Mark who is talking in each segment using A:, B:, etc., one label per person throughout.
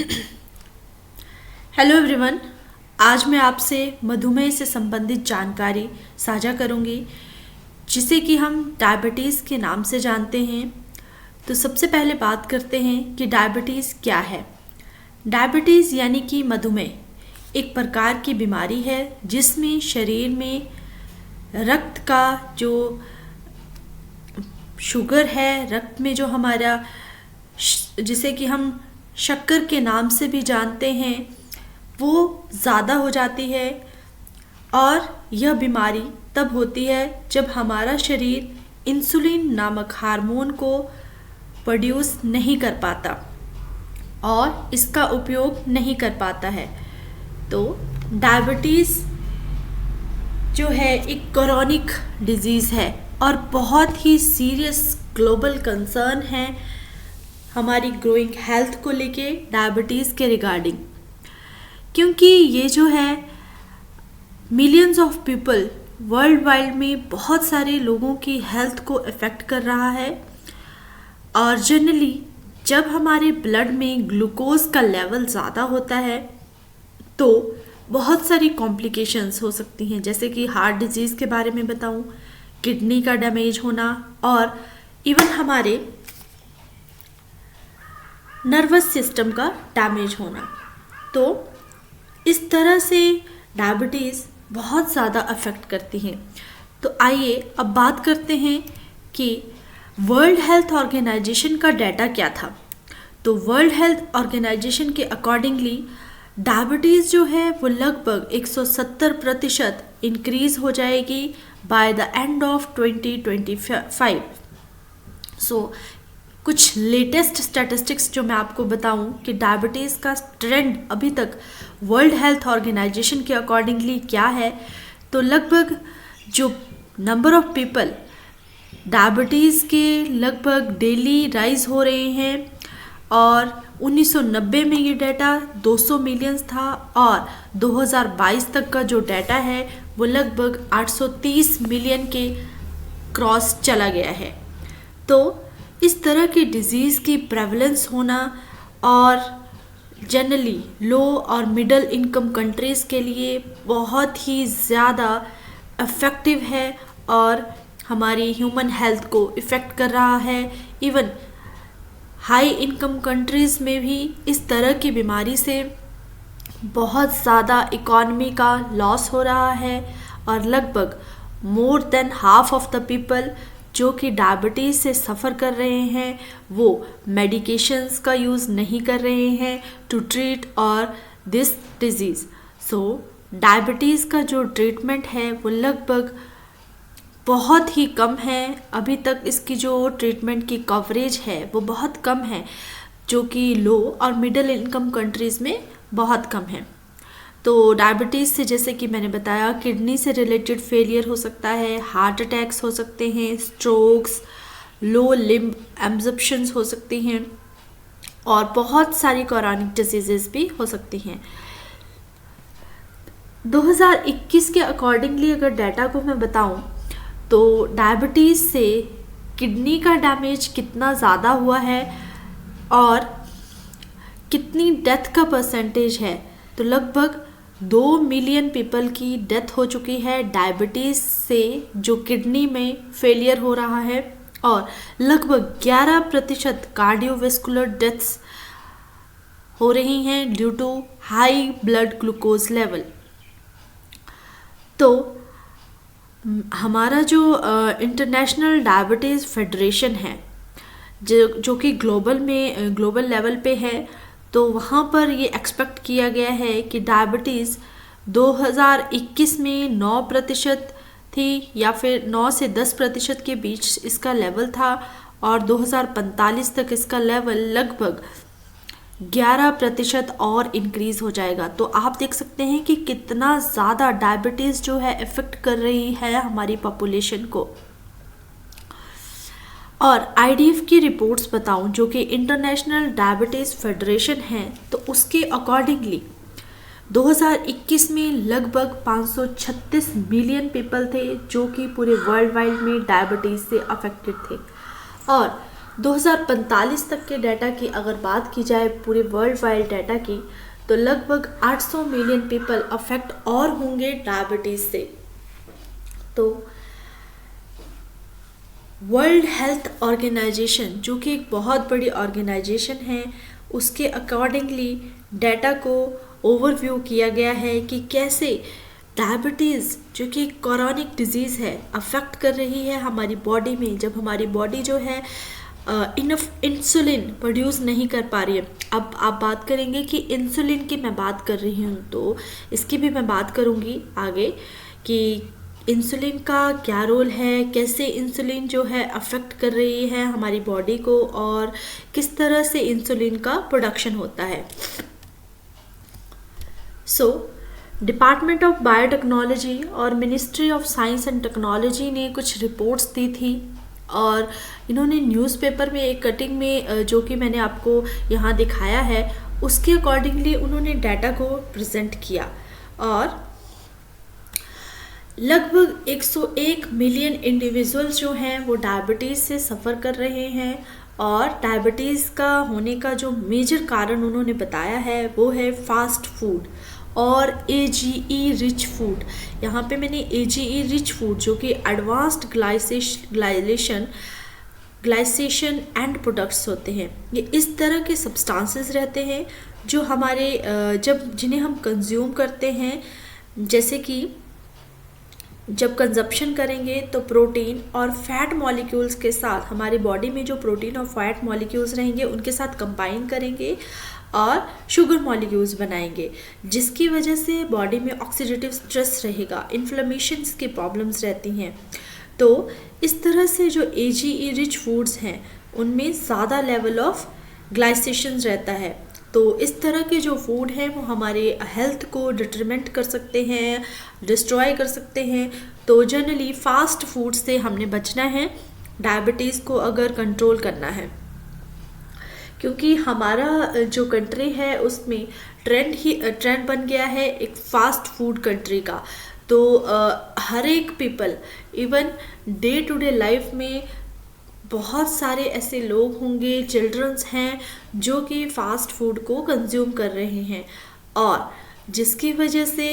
A: Hello everyone. आज मैं आपसे मधुमेह से संबंधित जानकारी साझा करूंगी, जिसे कि हम डायबिटीज़ के नाम से जानते हैं। तो सबसे पहले बात करते हैं कि डायबिटीज़ क्या है। डायबिटीज़ यानी कि मधुमेह एक प्रकार की बीमारी है जिसमें शरीर में रक्त का जो शुगर है, रक्त में जो हमारा जिसे कि हम शक्कर के नाम से भी जानते हैं, वो ज़्यादा हो जाती है। और यह बीमारी तब होती है जब हमारा शरीर इंसुलिन नामक हार्मोन को प्रोड्यूस नहीं कर पाता और इसका उपयोग नहीं कर पाता है। तो डायबिटीज़ जो है एक क्रॉनिक डिजीज़ है और बहुत ही सीरियस ग्लोबल कंसर्न है हमारी ग्रोइंग हेल्थ को लेके, डायबिटीज़ के रिगार्डिंग। क्योंकि ये जो है millions of people world wide में बहुत सारे लोगों की हेल्थ को अफेक्ट कर रहा है। और जनरली जब हमारे ब्लड में ग्लूकोज का लेवल ज़्यादा होता है तो बहुत सारी कॉम्प्लिकेशंस हो सकती हैं, जैसे कि हार्ट डिजीज़ के बारे में बताऊं, किडनी का डैमेज होना और इवन हमारे नर्वस सिस्टम का डैमेज होना। तो इस तरह से डायबिटीज़ बहुत ज़्यादा अफेक्ट करती हैं। तो आइए अब बात करते हैं कि वर्ल्ड हेल्थ ऑर्गेनाइजेशन का डाटा क्या था। तो वर्ल्ड हेल्थ ऑर्गेनाइजेशन के अकॉर्डिंगली डायबिटीज़ जो है वो लगभग 170% इंक्रीज़ हो जाएगी बाय द एंड ऑफ 2025। सो कुछ लेटेस्ट स्टैटिस्टिक्स जो मैं आपको बताऊं कि डायबिटीज़ का ट्रेंड अभी तक वर्ल्ड हेल्थ ऑर्गेनाइजेशन के अकॉर्डिंगली क्या है। तो लगभग जो नंबर ऑफ पीपल डायबिटीज़ के लगभग डेली राइज हो रहे हैं और 1990 में ये डाटा 200 मिलियंस था और 2022 तक का जो डाटा है वो लगभग 830 मिलियन के क्रॉस चला गया है। तो इस तरह की डिज़ीज़ की प्रेवलेंस होना और जनरली लो और मिडिल इनकम कंट्रीज़ के लिए बहुत ही ज़्यादा इफ़ेक्टिव है और हमारी ह्यूमन हेल्थ को इफ़ेक्ट कर रहा है। इवन हाई इनकम कंट्रीज़ में भी इस तरह की बीमारी से बहुत ज़्यादा इकॉनमी का लॉस हो रहा है और लगभग more than half of the people जो कि डायबिटीज़ से सफ़र कर रहे हैं वो मेडिकेशंस का यूज़ नहीं कर रहे हैं टू ट्रीट और दिस डिज़ीज़। सो डायबिटीज़ का जो ट्रीटमेंट है वो लगभग बहुत ही कम है। अभी तक इसकी जो ट्रीटमेंट की कवरेज है वो बहुत कम है, जो कि लो और मिडिल इनकम कंट्रीज़ में बहुत कम है। तो डायबिटीज़ से जैसे कि मैंने बताया किडनी से रिलेटेड फेलियर हो सकता है, हार्ट अटैक्स हो सकते हैं, स्ट्रोक्स, लो लिम्ब एब्जॉर्प्शंस हो सकती हैं और बहुत सारी क्रॉनिक डिजीजेस भी हो सकती हैं। 2021 के अकॉर्डिंगली अगर डाटा को मैं बताऊं तो डायबिटीज़ से किडनी का डैमेज कितना ज़्यादा हुआ है और कितनी डेथ का परसेंटेज है, तो लगभग 2 मिलियन पीपल की डेथ हो चुकी है डायबिटीज़ से जो किडनी में फेलियर हो रहा है और लगभग 11% कार्डियोवैस्कुलर डेथ्स हो रही हैं due to high blood glucose level. तो हमारा जो इंटरनेशनल डायबिटीज़ फेडरेशन है जो कि ग्लोबल लेवल पे है, तो वहाँ पर ये एक्सपेक्ट किया गया है कि डायबिटीज़ 2021 में 9% थी या फिर 9 से 10% के बीच इसका लेवल था और 2045 तक इसका लेवल लगभग 11% और इंक्रीज़ हो जाएगा। तो आप देख सकते हैं कि कितना ज़्यादा डायबिटीज़ जो है इफ़ेक्ट कर रही है हमारी पॉपुलेशन को। और आईडीएफ की रिपोर्ट्स बताऊं जो कि इंटरनेशनल डायबिटीज़ फेडरेशन है, तो उसके अकॉर्डिंगली 2021 में लगभग 536 मिलियन पीपल थे जो कि पूरे वर्ल्ड वाइड में डायबिटीज़ से अफेक्टेड थे और 2045 तक के डाटा की अगर बात की जाए पूरे वर्ल्ड वाइड डाटा की, तो लगभग 800 मिलियन पीपल अफेक्ट और होंगे डायबिटीज़ से। तो वर्ल्ड हेल्थ ऑर्गेनाइजेशन, जो कि एक बहुत बड़ी ऑर्गेनाइजेशन है, उसके अकॉर्डिंगली डाटा को ओवरव्यू किया गया है कि कैसे डायबिटीज़, जो कि क्रॉनिक डिजीज़ है, अफेक्ट कर रही है हमारी बॉडी में। जब हमारी बॉडी जो है इनफ इंसुलिन प्रोड्यूस नहीं कर पा रही है। अब आप बात करेंगे कि इंसुलिन की मैं बात कर रही हूँ, तो इसकी भी मैं बात करूँगी आगे कि इंसुलिन का क्या रोल है, कैसे इंसुलिन जो है अफेक्ट कर रही है हमारी बॉडी को, और किस तरह से इंसुलिन का प्रोडक्शन होता है। डिपार्टमेंट ऑफ बायोटेक्नोलॉजी और ministry of science and technology ने कुछ रिपोर्ट्स दी थी, और इन्होंने न्यूज़पेपर में एक कटिंग में, जो कि मैंने आपको यहाँ दिखाया है, उसके अकॉर्डिंगली उन्होंने डाटा को प्रेजेंट किया। और लगभग 101 मिलियन इंडिविजुअल्स जो हैं वो डायबिटीज़ से सफ़र कर रहे हैं, और डायबिटीज़ का होने का जो मेजर कारण उन्होंने बताया है वो है फास्ट फूड और AGE रिच फूड। यहाँ पे मैंने AGE रिच फूड, जो कि एडवांस्ड ग्लाइसेशन एंड प्रोडक्ट्स होते हैं, ये इस तरह के सब्सटेंसेस रहते हैं जो हमारे जिन्हें हम कंज्यूम करते हैं, जैसे कि जब कंजप्शन करेंगे तो प्रोटीन और फैट मॉलिक्यूल्स के साथ, हमारी बॉडी में जो प्रोटीन और फैट मॉलिक्यूल्स रहेंगे उनके साथ कंबाइन करेंगे और शुगर मॉलिक्यूल्स बनाएंगे, जिसकी वजह से बॉडी में ऑक्सीडेटिव स्ट्रेस रहेगा, इन्फ्लेमेशंस की प्रॉब्लम्स रहती हैं। तो इस तरह से जो AGE रिच फूड्स हैं उनमें ज़्यादा लेवल ऑफ ग्लाइसेशन रहता है। तो इस तरह के जो फूड हैं वो हमारे हेल्थ को डिटरमेंट कर सकते हैं, डिस्ट्रॉय कर सकते हैं। तो जनरली फास्ट फूड से हमने बचना है डायबिटीज़ को अगर कंट्रोल करना है, क्योंकि हमारा जो कंट्री है उसमें ट्रेंड बन गया है एक फास्ट फूड कंट्री का। तो हर एक people, even day to day life में बहुत सारे ऐसे लोग होंगे, चिल्ड्रंस हैं जो कि फास्ट फूड को कंज्यूम कर रहे हैं, और जिसकी वजह से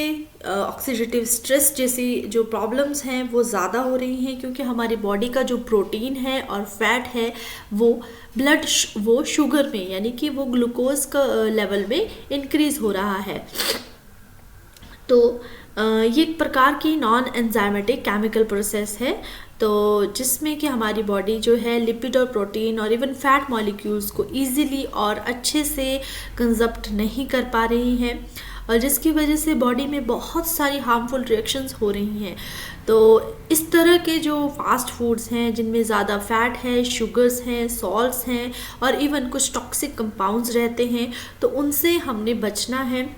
A: ऑक्सीडेटिव स्ट्रेस जैसी जो प्रॉब्लम्स हैं वो ज़्यादा हो रही हैं, क्योंकि हमारी बॉडी का जो प्रोटीन है और फैट है वो शुगर में, यानी कि वो ग्लूकोज का लेवल में इंक्रीज़ हो रहा है। तो ये एक प्रकार की नॉन एंजाइमेटिक केमिकल प्रोसेस है, तो जिसमें कि हमारी बॉडी जो है लिपिड और प्रोटीन और इवन फैट मॉलिक्यूल्स को इजीली और अच्छे से कंजप्ट नहीं कर पा रही है, और जिसकी वजह से बॉडी में बहुत सारी हार्मफुल रिएक्शंस हो रही हैं। तो इस तरह के जो फास्ट फूड्स हैं जिनमें ज़्यादा फैट है, शुगर्स हैं, सॉल्ट्स हैं और इवन कुछ टॉक्सिक कंपाउंड्स रहते हैं, तो उनसे हमने बचना है।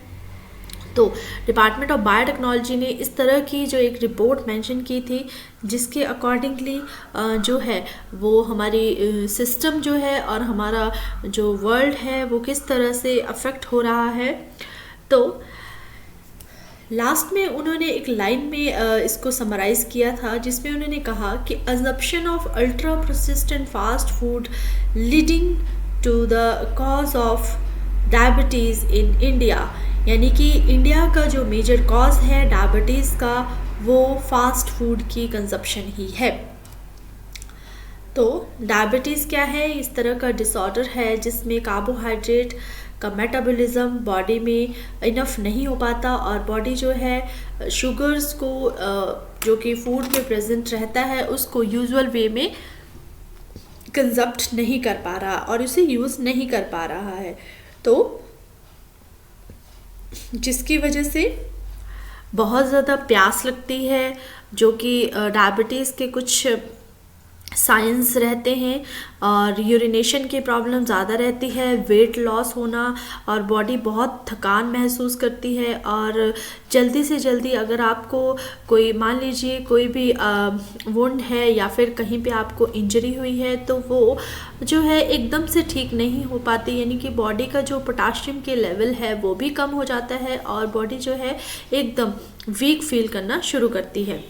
A: तो डिपार्टमेंट ऑफ बायोटेक्नोलॉजी ने इस तरह की जो एक रिपोर्ट मेंशन की थी, जिसके अकॉर्डिंगली जो है वो हमारी सिस्टम जो है और हमारा जो वर्ल्ड है वो किस तरह से अफेक्ट हो रहा है। तो लास्ट में उन्होंने एक लाइन में इसको समराइज़ किया था, जिसमें उन्होंने कहा कि consumption of ultra processed fast food leading to the cause of diabetes in India, यानी कि इंडिया का जो मेजर कॉज है डायबिटीज़ का वो फास्ट फूड की कंजप्शन ही है। तो डायबिटीज़ क्या है? इस तरह का डिसऑर्डर है जिसमें कार्बोहाइड्रेट का मेटाबॉलिज्म बॉडी में इनफ नहीं हो पाता, और बॉडी जो है शुगर्स को जो कि फूड में प्रेजेंट रहता है उसको यूजुअल वे में कंजप्ट नहीं कर पा रहा और उसे यूज़ नहीं कर पा रहा है। तो जिसकी वजह से बहुत ज़्यादा प्यास लगती है, जो कि डायबिटीज़ के कुछ साइंस रहते हैं, और यूरिनेशन की प्रॉब्लम ज़्यादा रहती है, वेट लॉस होना, और बॉडी बहुत थकान महसूस करती है। और जल्दी से जल्दी अगर आपको कोई, मान लीजिए कोई भी वुंड है या फिर कहीं पे आपको इंजरी हुई है, तो वो जो है एकदम से ठीक नहीं हो पाती, यानी कि बॉडी का जो पोटाशियम के लेवल है वो भी कम हो जाता है और बॉडी जो है एकदम वीक फील करना शुरू करती है।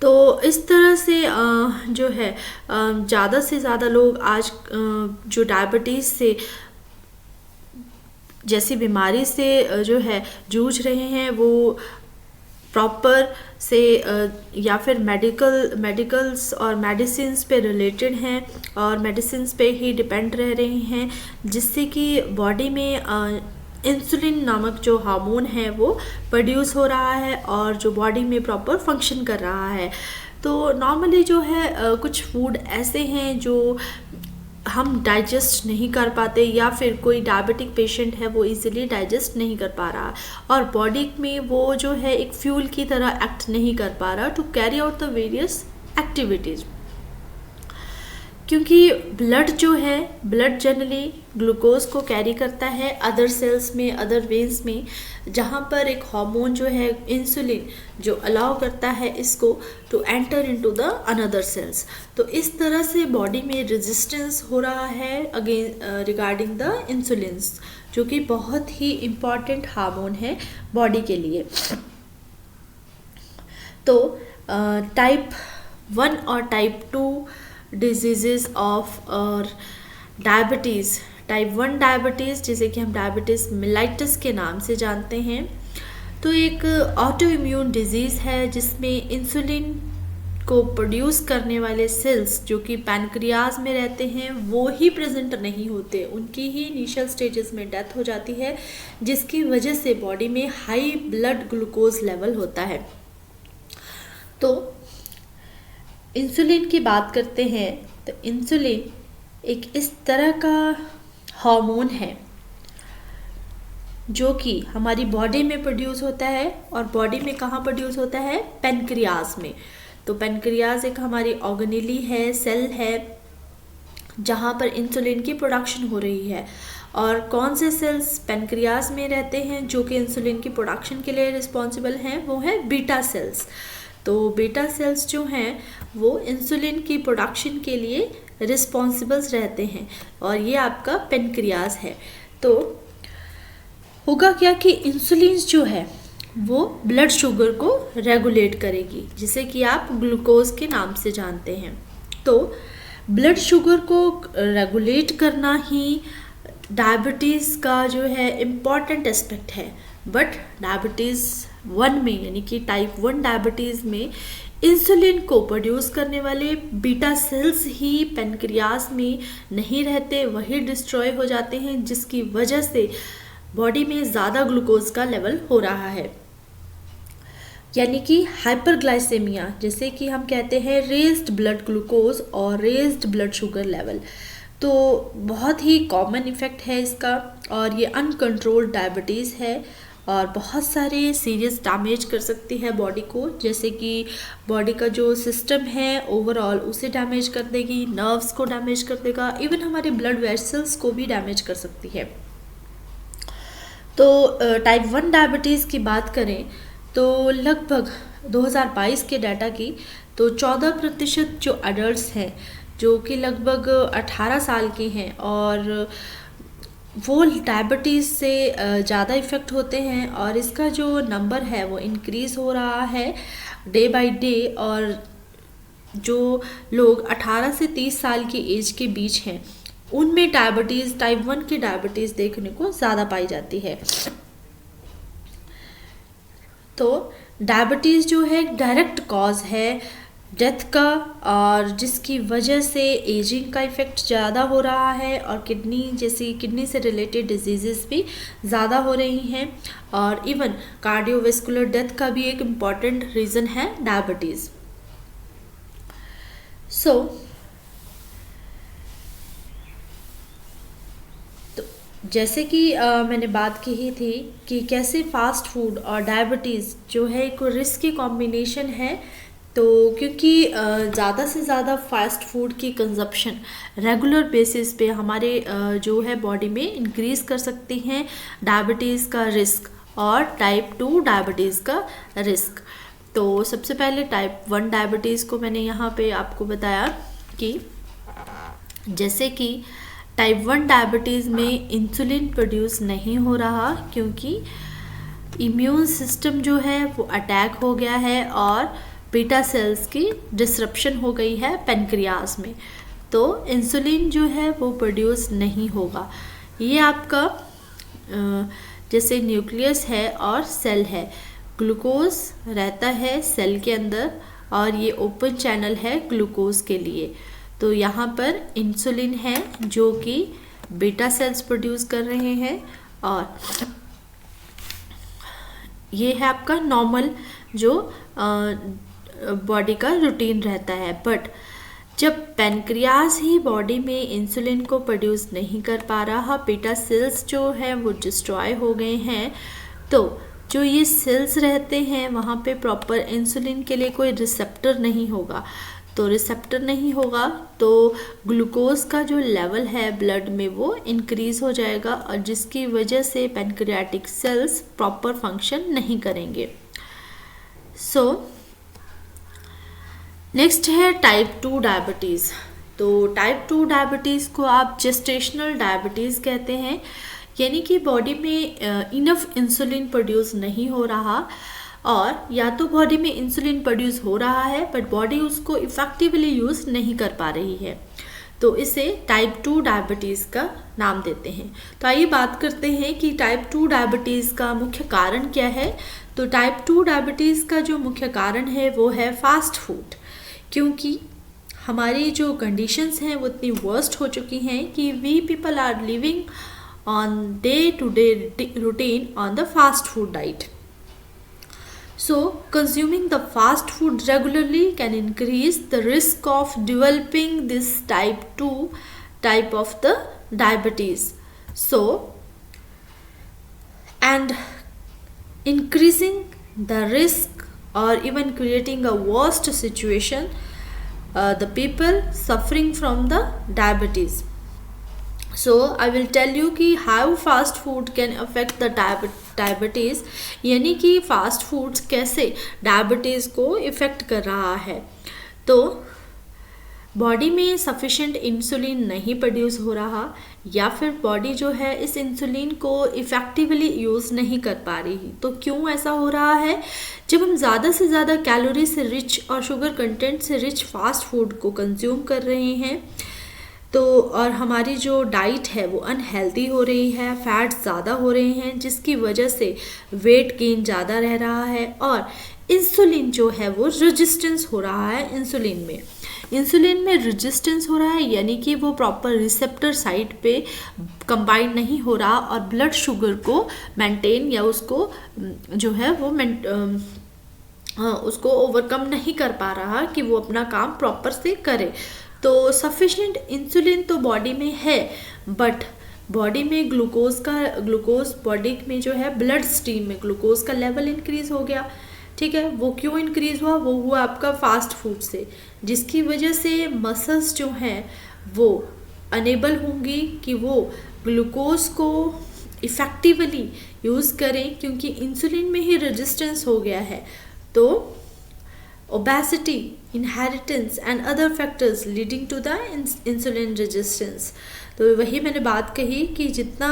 A: तो इस तरह से जो है ज़्यादा से ज़्यादा लोग आज जो डायबिटीज़ से जैसी बीमारी से जो है जूझ रहे हैं वो प्रॉपर से या फिर मेडिकल्स और मेडिसिन्स पे रिलेटेड हैं और मेडिसिन्स पे ही डिपेंड रह रहे हैं, जिससे कि बॉडी में इंसुलिन नामक जो हार्मोन है वो प्रोड्यूस हो रहा है और जो बॉडी में प्रॉपर फंक्शन कर रहा है। तो नॉर्मली जो है कुछ फूड ऐसे हैं जो हम डाइजेस्ट नहीं कर पाते या फिर कोई डायबिटिक पेशेंट है वो इजीली डाइजेस्ट नहीं कर पा रहा और बॉडी में वो जो है एक फ्यूल की तरह एक्ट नहीं कर पा रहा to carry out the various activities, क्योंकि ब्लड जो है ब्लड जनरली ग्लूकोज को कैरी करता है अदर सेल्स में, अदर वेन्स में, जहाँ पर एक हार्मोन जो है इंसुलिन जो अलाउ करता है इसको to enter into the another cells. तो इस तरह से बॉडी में रेजिस्टेंस हो रहा है अगेन रिगार्डिंग द इंसुलिन्स, जो कि बहुत ही इम्पॉर्टेंट हार्मोन है बॉडी के लिए। तो टाइप 1 और टाइप 2 डिजीज़ ऑफ और डायबिटीज़, टाइप 1 डायबिटीज़ जिसे कि हम डायबिटीज़ मेलाइटस के नाम से जानते हैं, तो एक ऑटो इम्यून डिजीज़ है जिसमें इंसुलिन को प्रोड्यूस करने वाले सेल्स जो कि पैनक्रियाज में रहते हैं वो ही प्रेजेंट नहीं होते, उनकी ही इनिशियल स्टेजेस में डेथ हो जाती है, जिसकी वजह से बॉडी में हाई ब्लड ग्लूकोज लेवल होता है। तो इंसुलिन की बात करते हैं तो इंसुलिन एक इस तरह का हार्मोन है जो कि हमारी बॉडी में प्रोड्यूस होता है और बॉडी में कहाँ प्रोड्यूस होता है, पैनक्रियाज में। तो पैनक्रियाज एक हमारी ऑर्गेनेली है, सेल है जहाँ पर इंसुलिन की प्रोडक्शन हो रही है। और कौन से सेल्स पैनक्रियाज में रहते हैं जो कि इंसुलिन की प्रोडक्शन के लिए रिस्पॉन्सिबल हैं, वो है बीटा सेल्स। तो बीटा सेल्स जो हैं वो इंसुलिन की प्रोडक्शन के लिए रिस्पॉन्सिबल्स रहते हैं और ये आपका पैनक्रियाज है। तो होगा क्या कि इंसुलिन जो है वो ब्लड शुगर को रेगुलेट करेगी, जिसे कि आप ग्लूकोज के नाम से जानते हैं। तो ब्लड शुगर को रेगुलेट करना ही डायबिटीज़ का जो है इम्पॉर्टेंट एस्पेक्ट है। बट डायबिटीज़ 1 में यानी कि टाइप 1 डायबिटीज़ में इंसुलिन को प्रोड्यूस करने वाले बीटा सेल्स ही पैनक्रियाज में नहीं रहते, वही डिस्ट्रॉय हो जाते हैं, जिसकी वजह से बॉडी में ज़्यादा ग्लूकोज का लेवल हो रहा है, यानी कि हाइपरग्लाइसेमिया, जैसे कि हम कहते हैं रेज्ड ब्लड ग्लूकोज और रेज्ड ब्लड शुगर लेवल। तो बहुत ही कॉमन इफ़ेक्ट है इसका और ये अनकंट्रोल्ड डायबिटीज़ है और बहुत सारे सीरियस डैमेज कर सकती है बॉडी को, जैसे कि बॉडी का जो सिस्टम है ओवरऑल उसे डैमेज कर देगी, नर्व्स को डैमेज कर देगा, इवन हमारे ब्लड वेसल्स को भी डैमेज कर सकती है। तो टाइप 1 डायबिटीज़ की बात करें तो लगभग 2022 के डाटा की तो 14% जो अडल्ट्स हैं जो कि लगभग 18 साल के हैं और वो डायबिटीज़ से ज़्यादा इफ़ेक्ट होते हैं और इसका जो नंबर है वो इंक्रीज़ हो रहा है डे बाय डे। और जो लोग 18 से 30 साल की एज के बीच हैं उनमें डायबिटीज़ टाइप 1 की डायबिटीज़ देखने को ज़्यादा पाई जाती है। तो डायबिटीज़ जो है डायरेक्ट कॉज है डेथ का और जिसकी वजह से एजिंग का इफ़ेक्ट ज़्यादा हो रहा है और किडनी से रिलेटेड डिजीज़ेस भी ज़्यादा हो रही हैं और इवन कार्डियोवैस्कुलर डेथ का भी एक इम्पॉर्टेंट रीज़न है डायबिटीज़। तो जैसे कि मैंने बात की ही थी कि कैसे फास्ट फूड और डायबिटीज़ जो है एक रिस्की कॉम्बिनेशन है। तो क्योंकि ज़्यादा से ज़्यादा फास्ट फूड की कंजप्शन रेगुलर बेसिस पे हमारे जो है बॉडी में इंक्रीज़ कर सकती हैं डायबिटीज़ का रिस्क और टाइप 2 डायबिटीज़ का रिस्क। तो सबसे पहले टाइप 1 डायबिटीज़ को मैंने यहाँ पे आपको बताया कि जैसे कि टाइप 1 डायबिटीज़ में इंसुलिन प्रोड्यूस नहीं हो रहा क्योंकि इम्यून सिस्टम जो है वो अटैक हो गया है और बीटा सेल्स की डिसरप्शन हो गई है पेनक्रियाज में, तो इंसुलिन जो है वो प्रोड्यूस नहीं होगा। ये आपका जैसे न्यूक्लियस है और सेल है, ग्लूकोज रहता है सेल के अंदर और ये ओपन चैनल है ग्लूकोज के लिए। तो यहाँ पर इंसुलिन है जो कि बीटा सेल्स प्रोड्यूस कर रहे हैं, और ये है आपका नॉर्मल जो बॉडी का रूटीन रहता है। बट जब पेनक्रियाज ही बॉडी में इंसुलिन को प्रोड्यूस नहीं कर पा रहा, बीटा सेल्स जो है वो डिस्ट्रॉय हो गए हैं, तो जो ये सेल्स रहते हैं वहाँ पे प्रॉपर इंसुलिन के लिए कोई रिसेप्टर नहीं होगा। तो रिसेप्टर नहीं होगा तो ग्लूकोज का जो लेवल है ब्लड में वो इंक्रीज हो जाएगा, और जिसकी वजह से पैनक्रियाटिक सेल्स प्रॉपर फंक्शन नहीं करेंगे। नेक्स्ट है टाइप 2 डायबिटीज़। तो टाइप 2 डायबिटीज़ को आप जेस्टेशनल डायबिटीज़ कहते हैं, यानी कि बॉडी में इनफ इंसुलिन प्रोड्यूस नहीं हो रहा, और या तो बॉडी में इंसुलिन प्रोड्यूस हो रहा है बट बॉडी उसको इफेक्टिवली यूज़ नहीं कर पा रही है, तो इसे टाइप 2 डायबिटीज़ का नाम देते हैं। तो आइए बात करते हैं कि टाइप 2 डायबिटीज़ का मुख्य कारण क्या है। तो टाइप 2 डायबिटीज़ का जो मुख्य कारण है वो है फास्ट फूड, क्योंकि हमारी जो कंडीशंस हैं वो इतनी वर्स्ट हो चुकी हैं कि we people are living on day to day routine on the fast food diet. So, consuming the fast food regularly can increase the risk of developing this type 2 type of the diabetes. So, and increasing the risk or even creating a worst situation, the people suffering from the diabetes. So I will tell you कि how fast food can affect the diabetes, यानी कि fast foods कैसे diabetes को effect कर रहा है। तो body में सफिशेंट इंसुलिन नहीं प्रोड्यूस हो रहा, या फिर बॉडी जो है इस इंसुलिन को इफ़ेक्टिवली यूज़ नहीं कर पा रही। तो क्यों ऐसा हो रहा है? जब हम ज़्यादा से ज़्यादा कैलोरी से रिच और शुगर कंटेंट से रिच फास्ट फूड को कंज्यूम कर रहे हैं, तो और हमारी जो डाइट है वो अनहेल्दी हो रही है, फैट्स ज़्यादा हो रहे हैं, जिसकी वजह से वेट गेन ज़्यादा रह रहा है, और इंसुलिन जो है वो रेजिस्टेंस हो रहा है। इंसुलिन में रेजिस्टेंस हो रहा है, यानी कि वो प्रॉपर रिसेप्टर साइट पे कंबाइंड नहीं हो रहा और ब्लड शुगर को मेंटेन या उसको जो है वो उसको ओवरकम नहीं कर पा रहा कि वो अपना काम प्रॉपर से करे। तो सफिशिएंट इंसुलिन तो बॉडी में है, बट बॉडी में ग्लूकोज बॉडी में जो है ब्लड स्ट्रीम में ग्लूकोज का लेवल इंक्रीज हो गया। ठीक है, वो क्यों इंक्रीज हुआ? वो हुआ आपका फास्ट फूड से, जिसकी वजह से मसल्स जो हैं वो अनेबल होंगी कि वो ग्लूकोज को इफ़ेक्टिवली यूज़ करें, क्योंकि इंसुलिन में ही रेजिस्टेंस हो गया है। तो obesity, inheritance and other factors leading to the insulin resistance। तो वही मैंने बात कही कि जितना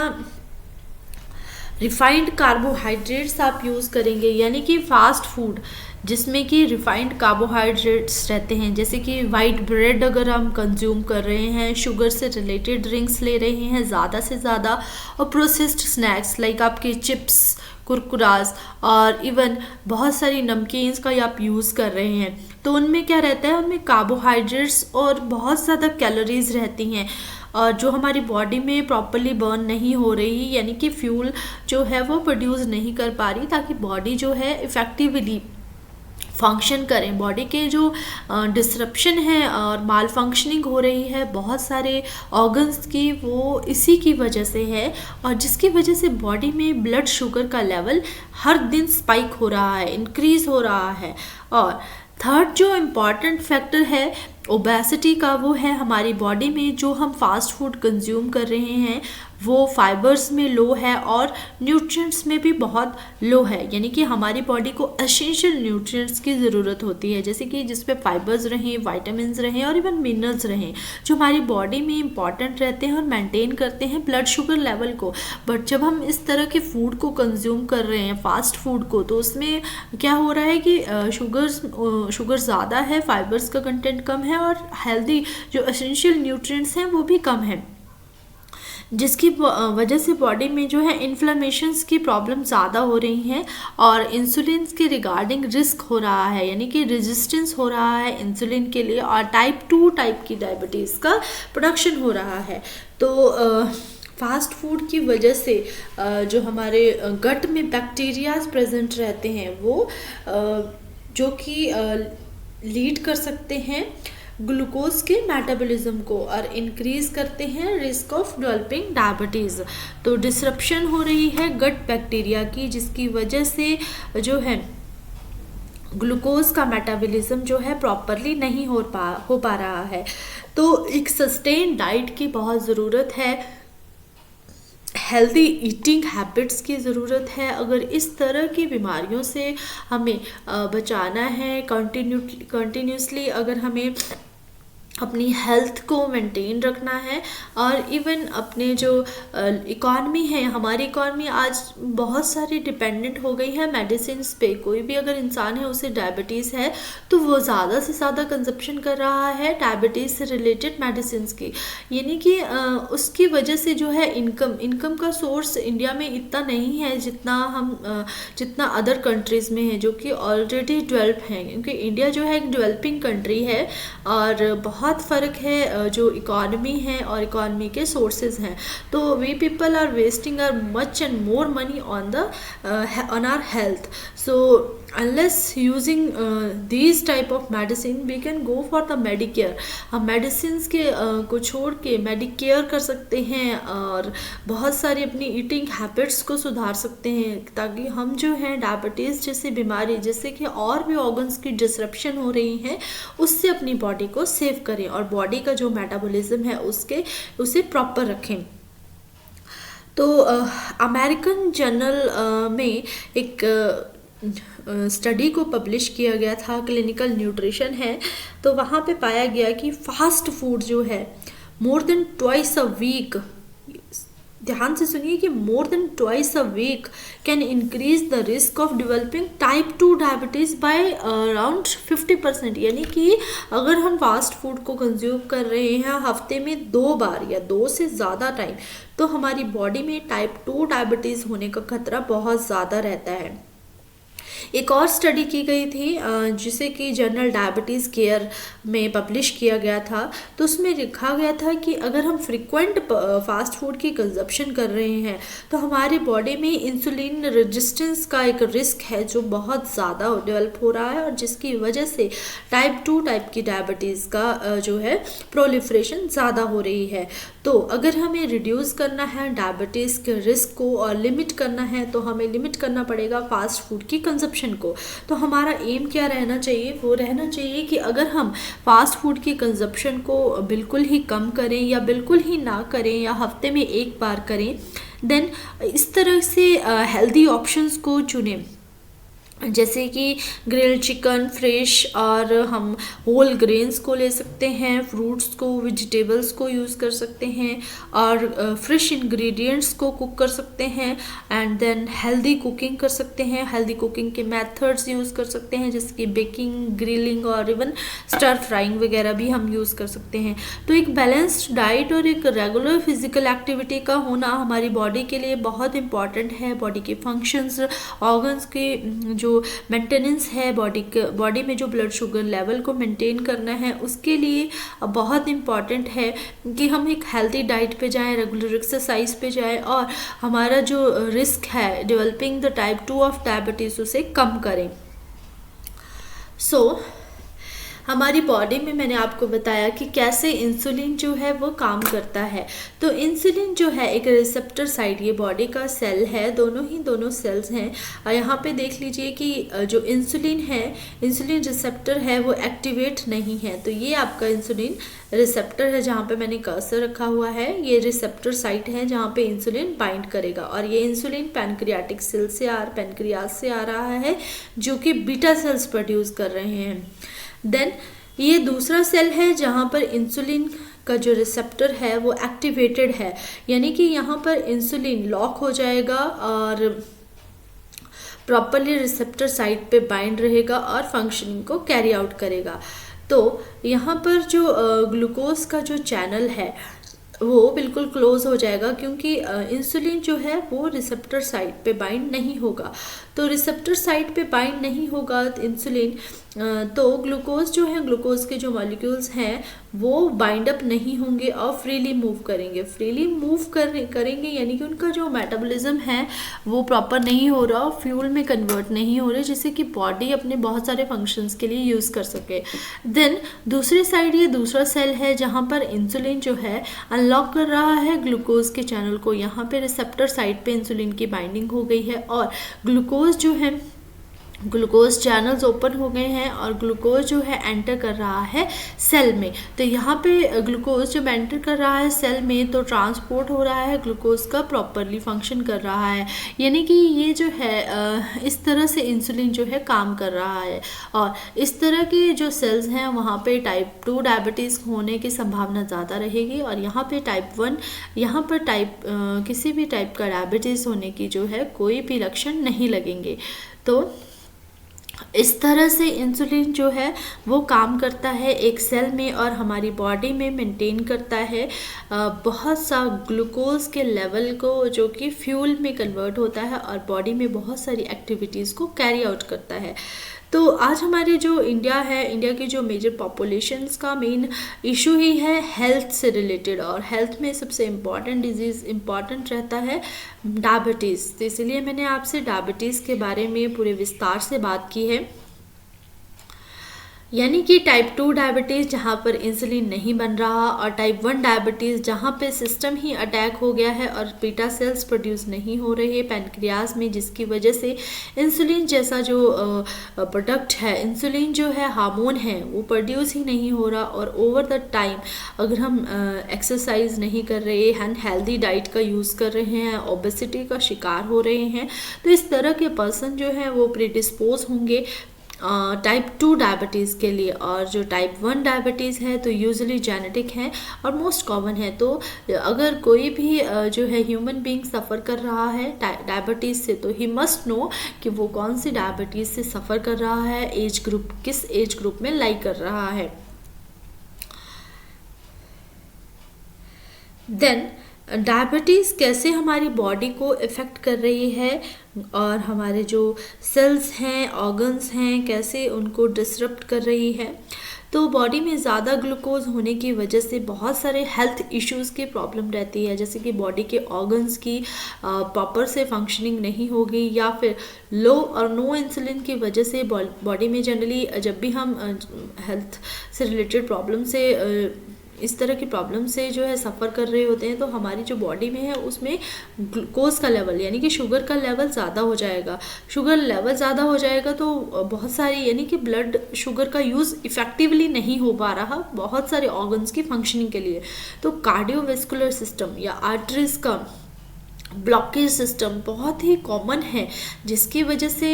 A: रिफाइंड कार्बोहाइड्रेट्स आप यूज़ करेंगे, यानी कि फास्ट फूड जिसमें कि रिफाइंड कार्बोहाइड्रेट्स रहते हैं, जैसे कि वाइट ब्रेड अगर हम कंज्यूम कर रहे हैं, शुगर से रिलेटेड ड्रिंक्स ले रहे हैं ज़्यादा से ज़्यादा, और प्रोसेस्ड स्नैक्स लाइक आपके चिप्स, कुरकुरास और इवन बहुत सारी नमकीन्स का आप यूज़ कर रहे हैं, तो उनमें क्या रहता है? उनमें कार्बोहाइड्रेट्स और बहुत ज़्यादा कैलोरीज रहती हैं, और जो हमारी बॉडी में प्रॉपरली बर्न नहीं हो रही, यानी कि फ्यूल जो है वो प्रोड्यूस नहीं कर पा रही, ताकि बॉडी जो है इफ़ेक्टिवली फंक्शन करें। बॉडी के जो डिसरप्शन है और माल फंक्शनिंग हो रही है बहुत सारे ऑर्गन्स की, वो इसी की वजह से है, और जिसकी वजह से बॉडी में ब्लड शुगर का लेवल हर दिन स्पाइक हो रहा है, इंक्रीज़ हो रहा है। और थर्ड जो इम्पॉर्टेंट फैक्टर है ओबेसिटी का वो है हमारी बॉडी में जो हम फास्ट फूड कंज्यूम कर रहे हैं वो फाइबर्स में लो है और न्यूट्रिएंट्स में भी बहुत लो है, यानी कि हमारी बॉडी को एसेंशियल न्यूट्रिएंट्स की ज़रूरत होती है, जैसे कि जिसमें फाइबर्स रहें, विटामिन्स रहें और इवन मिनरल्स रहें जो हमारी बॉडी में इंपॉर्टेंट रहते हैं और मेंटेन करते हैं ब्लड शुगर लेवल को। बट जब हम इस तरह के फूड को कंज्यूम कर रहे हैं, फास्ट फूड को, तो उसमें क्या हो रहा है कि शुगर ज़्यादा है, फाइबर्स का कंटेंट कम है और हेल्दी जो एसेंशियल न्यूट्रिएंट्स हैं वो भी कम है, जिसकी वजह से बॉडी में जो है इन्फ्लेमेशंस की प्रॉब्लम ज़्यादा हो रही हैं और इंसुलिन के रिगार्डिंग रिस्क हो रहा है, यानी कि रेजिस्टेंस हो रहा है इंसुलिन के लिए और टाइप 2 टाइप की डायबिटीज़ का प्रोडक्शन हो रहा है। तो फास्ट फूड की वजह से जो हमारे गट में बैक्टीरियाज प्रेजेंट रहते हैं वो जो कि लीड कर सकते हैं ग्लूकोज के मेटाबॉलिज्म को और इंक्रीज करते हैं रिस्क ऑफ डेवलपिंग डायबिटीज़। तो डिसरप्शन हो रही है गट बैक्टीरिया की, जिसकी वजह से जो है ग्लूकोज का मेटाबॉलिज्म जो है प्रॉपरली नहीं हो पा रहा है। तो एक सस्टेन डाइट की बहुत ज़रूरत है, हेल्दी ईटिंग हैबिट्स की ज़रूरत है। अगर इस तरह की बीमारियों से हमें बचाना है, कंटिन्यूसली अगर हमें अपनी हेल्थ को मेंटेन रखना है और इवन अपने जो इकॉनमी है, हमारी इकॉनमी आज बहुत सारी डिपेंडेंट हो गई है मेडिसिन पे। कोई भी अगर इंसान है उसे डायबिटीज़ है तो वो ज़्यादा से ज़्यादा कंजप्शन कर रहा है डायबिटीज़ से रिलेटेड मेडिसिन की, यानी कि उसकी वजह से जो है इनकम का सोर्स इंडिया में इतना नहीं है जितना अदर कंट्रीज़ में है जो कि ऑलरेडी डेवलप हैं, क्योंकि इंडिया जो है एक डेवलपिंग कंट्री है और बहुत फ़र्क है जो इकॉनमी है और इकॉनमी के सोर्सेज हैं। तो we people are wasting our much and more money on our health. So unless using these type of medicine we can go for the Medicare। हम मेडिसिन के को छोड़ के मेडिकेयर कर सकते हैं और बहुत सारी अपनी ईटिंग हैबिट्स को सुधार सकते हैं ताकि हम जो है डायबिटीज़ जैसी बीमारी, जैसे कि और भी ऑर्गन्स की डिसरप्शन हो रही हैं, उससे अपनी बॉडी को सेव करें और बॉडी का जो मेटाबॉलिज्म है उसे प्रॉपर रखें। तो अमेरिकन जर्नल में एक स्टडी को पब्लिश किया गया था, क्लिनिकल न्यूट्रिशन है, तो वहाँ पे पाया गया कि फास्ट फूड जो है more than twice a week, ध्यान से सुनिए कि more than twice a week can increase the risk of developing type 2 diabetes by around 50%। यानी कि अगर हम फास्ट फूड को कंज्यूम कर रहे हैं हफ्ते में 2 बार या 2 से ज़्यादा टाइम, तो हमारी बॉडी में टाइप 2 डायबिटीज़ होने का खतरा बहुत ज़्यादा रहता है। एक और स्टडी की गई थी जिसे कि जर्नल डायबिटीज़ केयर में पब्लिश किया गया था, तो उसमें लिखा गया था कि अगर हम फ्रिक्वेंट फास्ट फूड की कंजप्शन कर रहे हैं तो हमारी बॉडी में इंसुलिन रेजिस्टेंस का एक रिस्क है जो बहुत ज़्यादा डेवलप हो रहा है और जिसकी वजह से टाइप 2 टाइप की डायबिटीज़ का जो है प्रोलिफरेशन ज़्यादा हो रही है। तो अगर हमें रिड्यूस करना है डायबिटीज़ के रिस्क को और लिमिट करना है तो हमें लिमिट करना पड़ेगा फास्ट फूड की कंजप्शन को। तो हमारा एम क्या रहना चाहिए? वो रहना चाहिए कि अगर हम फास्ट फूड की कंजप्शन को बिल्कुल ही कम करें या बिल्कुल ही ना करें या हफ्ते में 1 बार करें, देन इस तरह से हेल्दी ऑप्शंस को चुनें, जैसे कि ग्रिल्ड चिकन, फ्रेश, और हम होल ग्रेन्स को ले सकते हैं, फ्रूट्स को, वेजिटेबल्स को यूज़ कर सकते हैं और फ्रेश इंग्रेडिएंट्स को कुक कर सकते हैं एंड देन हेल्दी कुकिंग कर सकते हैं। हेल्दी कुकिंग के मेथड्स यूज़ कर सकते हैं जैसे कि बेकिंग, ग्रिलिंग और इवन स्टर फ्राइंग वगैरह भी हम यूज़ कर सकते हैं। तो एक बैलेंस्ड डाइट और एक रेगुलर फिजिकल एक्टिविटी का होना हमारी बॉडी के लिए बहुत इम्पॉर्टेंट है। बॉडी के फंक्शंस, ऑर्गन्स के जो मेंटेनेंस है, बॉडी में जो ब्लड शुगर लेवल को मेंटेन करना है, उसके लिए बहुत इम्पॉर्टेंट है कि हम एक हेल्दी डाइट पे जाएं, रेगुलर एक्सरसाइज पे जाएं और हमारा जो रिस्क है developing the type 2 of diabetes उसे कम करें। सो हमारी बॉडी में मैंने आपको बताया कि कैसे इंसुलिन जो है वो काम करता है। तो इंसुलिन जो है एक रिसेप्टर साइट, ये बॉडी का सेल है, दोनों सेल्स हैं। और यहाँ पे देख लीजिए कि जो इंसुलिन है, इंसुलिन रिसेप्टर है वो एक्टिवेट नहीं है। तो ये आपका इंसुलिन रिसेप्टर है, जहाँ पे मैंने कर्सर रखा हुआ है, ये रिसेप्टर साइट है जहाँ पे इंसुलिन बाइंड करेगा। और ये इंसुलिन पैनक्रियाटिक सेल से पैनक्रियाज से आ रहा है, जो कि बीटा सेल्स प्रोड्यूस कर रहे हैं। देन ये दूसरा सेल है जहाँ पर इंसुलिन का जो रिसेप्टर है वो एक्टिवेटेड है, यानी कि यहाँ पर इंसुलिन लॉक हो जाएगा और प्रॉपरली रिसेप्टर साइट पे बाइंड रहेगा और फंक्शनिंग को कैरी आउट करेगा। तो यहाँ पर जो ग्लूकोज का जो चैनल है वो बिल्कुल क्लोज हो जाएगा, क्योंकि इंसुलिन जो है वो रिसेप्टर साइट पे बाइंड नहीं होगा। तो रिसेप्टर साइट पे बाइंड नहीं होगा इंसुलिन, तो ग्लूकोज जो है, ग्लूकोज के जो मॉलिक्यूल्स हैं वो बाइंड अप नहीं होंगे और फ्रीली मूव करेंगे। फ्रीली मूव करेंगे यानी कि उनका जो मेटाबॉलिज्म है वो प्रॉपर नहीं हो रहा, फ्यूल में कन्वर्ट नहीं हो रहे, जिससे कि बॉडी अपने बहुत सारे फंक्शंस के लिए यूज़ कर सके। देन दूसरी साइड ये दूसरा सेल है जहाँ पर इंसुलिन जो है अनलॉक कर रहा है ग्लूकोज के चैनल को। यहाँ पे रिसेप्टर साइट पे इंसुलिन की बाइंडिंग हो गई है और ग्लूकोज जो है, ग्लूकोज चैनल्स ओपन हो गए हैं और ग्लूकोज जो है एंटर कर रहा है सेल में। तो यहाँ पे ग्लूकोज जब एंटर कर रहा है सेल में तो ट्रांसपोर्ट हो रहा है ग्लूकोज का, प्रॉपरली फंक्शन कर रहा है, यानी कि ये जो है इस तरह से इंसुलिन जो है काम कर रहा है। और इस तरह के जो सेल्स हैं वहाँ पे टाइप 2 डायबिटीज़ होने की संभावना ज़्यादा रहेगी। और यहाँ पे टाइप 1, यहाँ पर किसी भी टाइप का डायबिटीज़ होने की जो है कोई भी लक्षण नहीं लगेंगे। तो इस तरह से इंसुलिन जो है वो काम करता है एक सेल में और हमारी बॉडी में मेंटेन करता है बहुत सा ग्लूकोज के लेवल को, जो कि फ्यूल में कन्वर्ट होता है और बॉडी में बहुत सारी एक्टिविटीज़ को कैरी आउट करता है। तो आज हमारे जो इंडिया है, इंडिया की जो मेजर पॉपुलेशंस का मेन इशू ही है हेल्थ से रिलेटेड, और हेल्थ में सबसे इम्पॉर्टेंट डिजीज़ इम्पॉर्टेंट रहता है डायबिटीज़। तो इसलिए मैंने आपसे डायबिटीज़ के बारे में पूरे विस्तार से बात की है। यानी कि टाइप 2 डायबिटीज़ जहाँ पर इंसुलिन नहीं बन रहा, और टाइप 1 डायबिटीज़ जहाँ पे सिस्टम ही अटैक हो गया है और बीटा सेल्स प्रोड्यूस नहीं हो रहे पैनक्रियाज में, जिसकी वजह से इंसुलिन जैसा जो प्रोडक्ट है, इंसुलिन जो है हार्मोन है, वो प्रोड्यूस ही नहीं हो रहा। और ओवर द टाइम अगर हम एक्सरसाइज नहीं कर रहे हैं, हेल्दी डाइट का यूज़ कर रहे हैं, ओबेसिटी का शिकार हो रहे हैं, तो इस तरह के पर्सन जो है वो प्रीडिस्पोज होंगे टाइप 2 डायबिटीज़ के लिए। और जो टाइप 1 डायबिटीज़ है तो यूजुअली जेनेटिक है और मोस्ट कॉमन है। तो अगर कोई भी जो है ह्यूमन बीइंग सफ़र कर रहा है डायबिटीज़ से, तो ही मस्ट नो कि वो कौन सी डायबिटीज़ से सफ़र कर रहा है, एज ग्रुप किस एज ग्रुप में लाई कर रहा है। देन डायबिटीज़ कैसे हमारी बॉडी को इफ़ेक्ट कर रही है और हमारे जो सेल्स हैं, ऑर्गन्स हैं, कैसे उनको डिसरप्ट कर रही है। तो बॉडी में ज़्यादा ग्लूकोज होने की वजह से बहुत सारे हेल्थ इश्यूज़ की प्रॉब्लम रहती है, जैसे कि बॉडी के ऑर्गन्स की प्रॉपर से फंक्शनिंग नहीं होगी, या फिर लो और नो इंसुलिन की वजह से बॉडी में जनरली जब भी हम हेल्थ से रिलेटेड प्रॉब्लम से इस तरह की प्रॉब्लम से जो है सफ़र कर रहे होते हैं, तो हमारी जो बॉडी में है उसमें ग्लूकोज का लेवल यानी कि शुगर का लेवल ज़्यादा हो जाएगा। शुगर लेवल ज़्यादा हो जाएगा तो बहुत सारी यानी कि ब्लड शुगर का यूज़ इफ़ेक्टिवली नहीं हो पा रहा बहुत सारे ऑर्गन्स की फंक्शनिंग के लिए। तो कार्डियोवैस्कुलर सिस्टम या आर्टरीज का ब्लॉकेज सिस्टम बहुत ही कॉमन है, जिसकी वजह से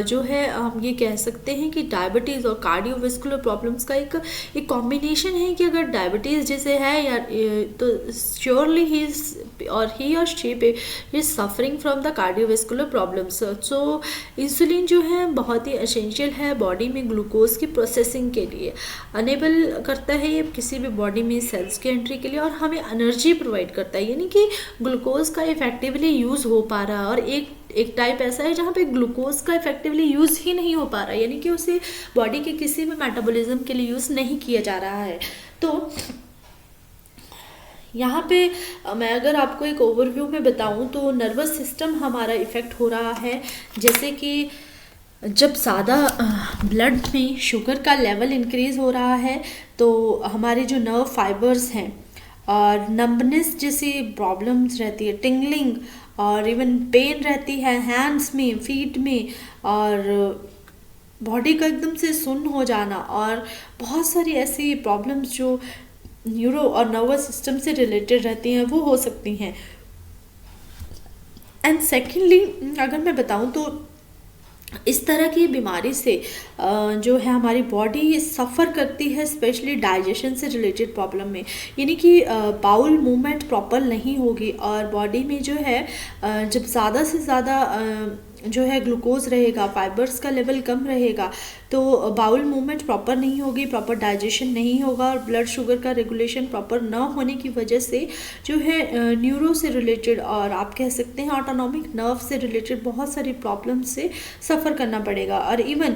A: जो है हम ये कह सकते हैं कि डायबिटीज़ और कार्डियोवैस्कुलर प्रॉब्लम्स का एक कॉम्बिनेशन है कि अगर डायबिटीज़ जैसे है या तो श्योरली ही और she is suffering from the cardiovascular problems. So insulin जो है बहुत ही एसेंशियल है बॉडी में ग्लूकोज की प्रोसेसिंग के लिए, अनेबल करता है ये किसी भी बॉडी में सेल्स की एंट्री के लिए, और हमें एनर्जी प्रोवाइड करता है, यानी कि ग्लूकोज का इफेक्टिवली यूज़ हो पा रहा है। और एक टाइप ऐसा है जहाँ पे ग्लूकोज का इफेक्टिवली यूज़ ही नहीं हो पा रहा है, यानी कि उसे बॉडी के किसी भी मेटाबॉलिज्म के लिए यूज़ नहीं किया जा रहा है। तो यहाँ पे मैं अगर आपको एक ओवरव्यू में बताऊँ तो नर्वस सिस्टम हमारा इफ़ेक्ट हो रहा है, जैसे कि जब ज़्यादा ब्लड में शुगर का लेवल इंक्रीज़ हो रहा है तो हमारे जो नर्व फाइबर्स हैं और नंबनेस जैसी प्रॉब्लम्स रहती है, टिंगलिंग और इवन पेन रहती है हैंड्स में, फीट में, और बॉडी का एकदम से सुन्न हो जाना, और बहुत सारी ऐसी प्रॉब्लम्स जो न्यूरो और नर्वस सिस्टम से रिलेटेड रहती हैं वो हो सकती हैं। एंड सेकेंडली अगर मैं बताऊं तो इस तरह की बीमारी से जो है हमारी बॉडी सफ़र करती है, स्पेशली डाइजेशन से रिलेटेड प्रॉब्लम में, यानी कि बाउल मूवमेंट प्रॉपर नहीं होगी और बॉडी में जो है जब ज़्यादा से ज़्यादा जो है ग्लूकोज रहेगा, फाइबर्स का लेवल कम रहेगा, तो बाउल मूवमेंट प्रॉपर नहीं होगी, प्रॉपर डाइजेशन नहीं होगा, और ब्लड शुगर का रेगुलेशन प्रॉपर न होने की वजह से जो है न्यूरो से रिलेटेड और आप कह सकते हैं ऑटोनॉमिक नर्व से रिलेटेड बहुत सारी प्रॉब्लम से सफ़र करना पड़ेगा। और इवन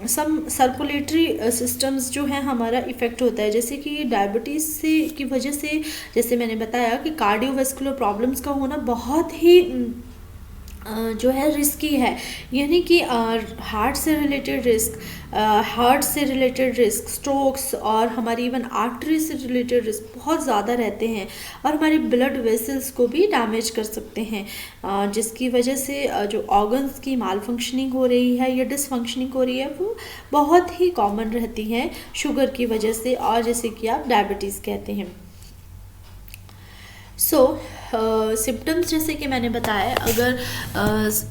A: सम सर्कुलेटरी सिस्टम्स जो है हमारा इफ़ेक्ट होता है, जैसे कि डायबिटीज़ से की वजह से, जैसे मैंने बताया कि कार्डियोवैस्कुलर प्रॉब्लम्स का होना बहुत ही जो है रिस्की है, यानी कि हार्ट से रिलेटेड रिस्क, स्ट्रोक्स और हमारी इवन आर्टरी से रिलेटेड रिस्क बहुत ज़्यादा रहते हैं, और हमारी ब्लड वेसल्स को भी डैमेज कर सकते हैं, जिसकी वजह से जो ऑर्गन्स की माल फंक्शनिंग हो रही है या डिसफंक्शनिंग हो रही है वो बहुत ही कॉमन रहती है शुगर की वजह से, और जैसे कि आप डायबिटीज़ कहते हैं। सिम्टम्स जैसे कि मैंने बताया, अगर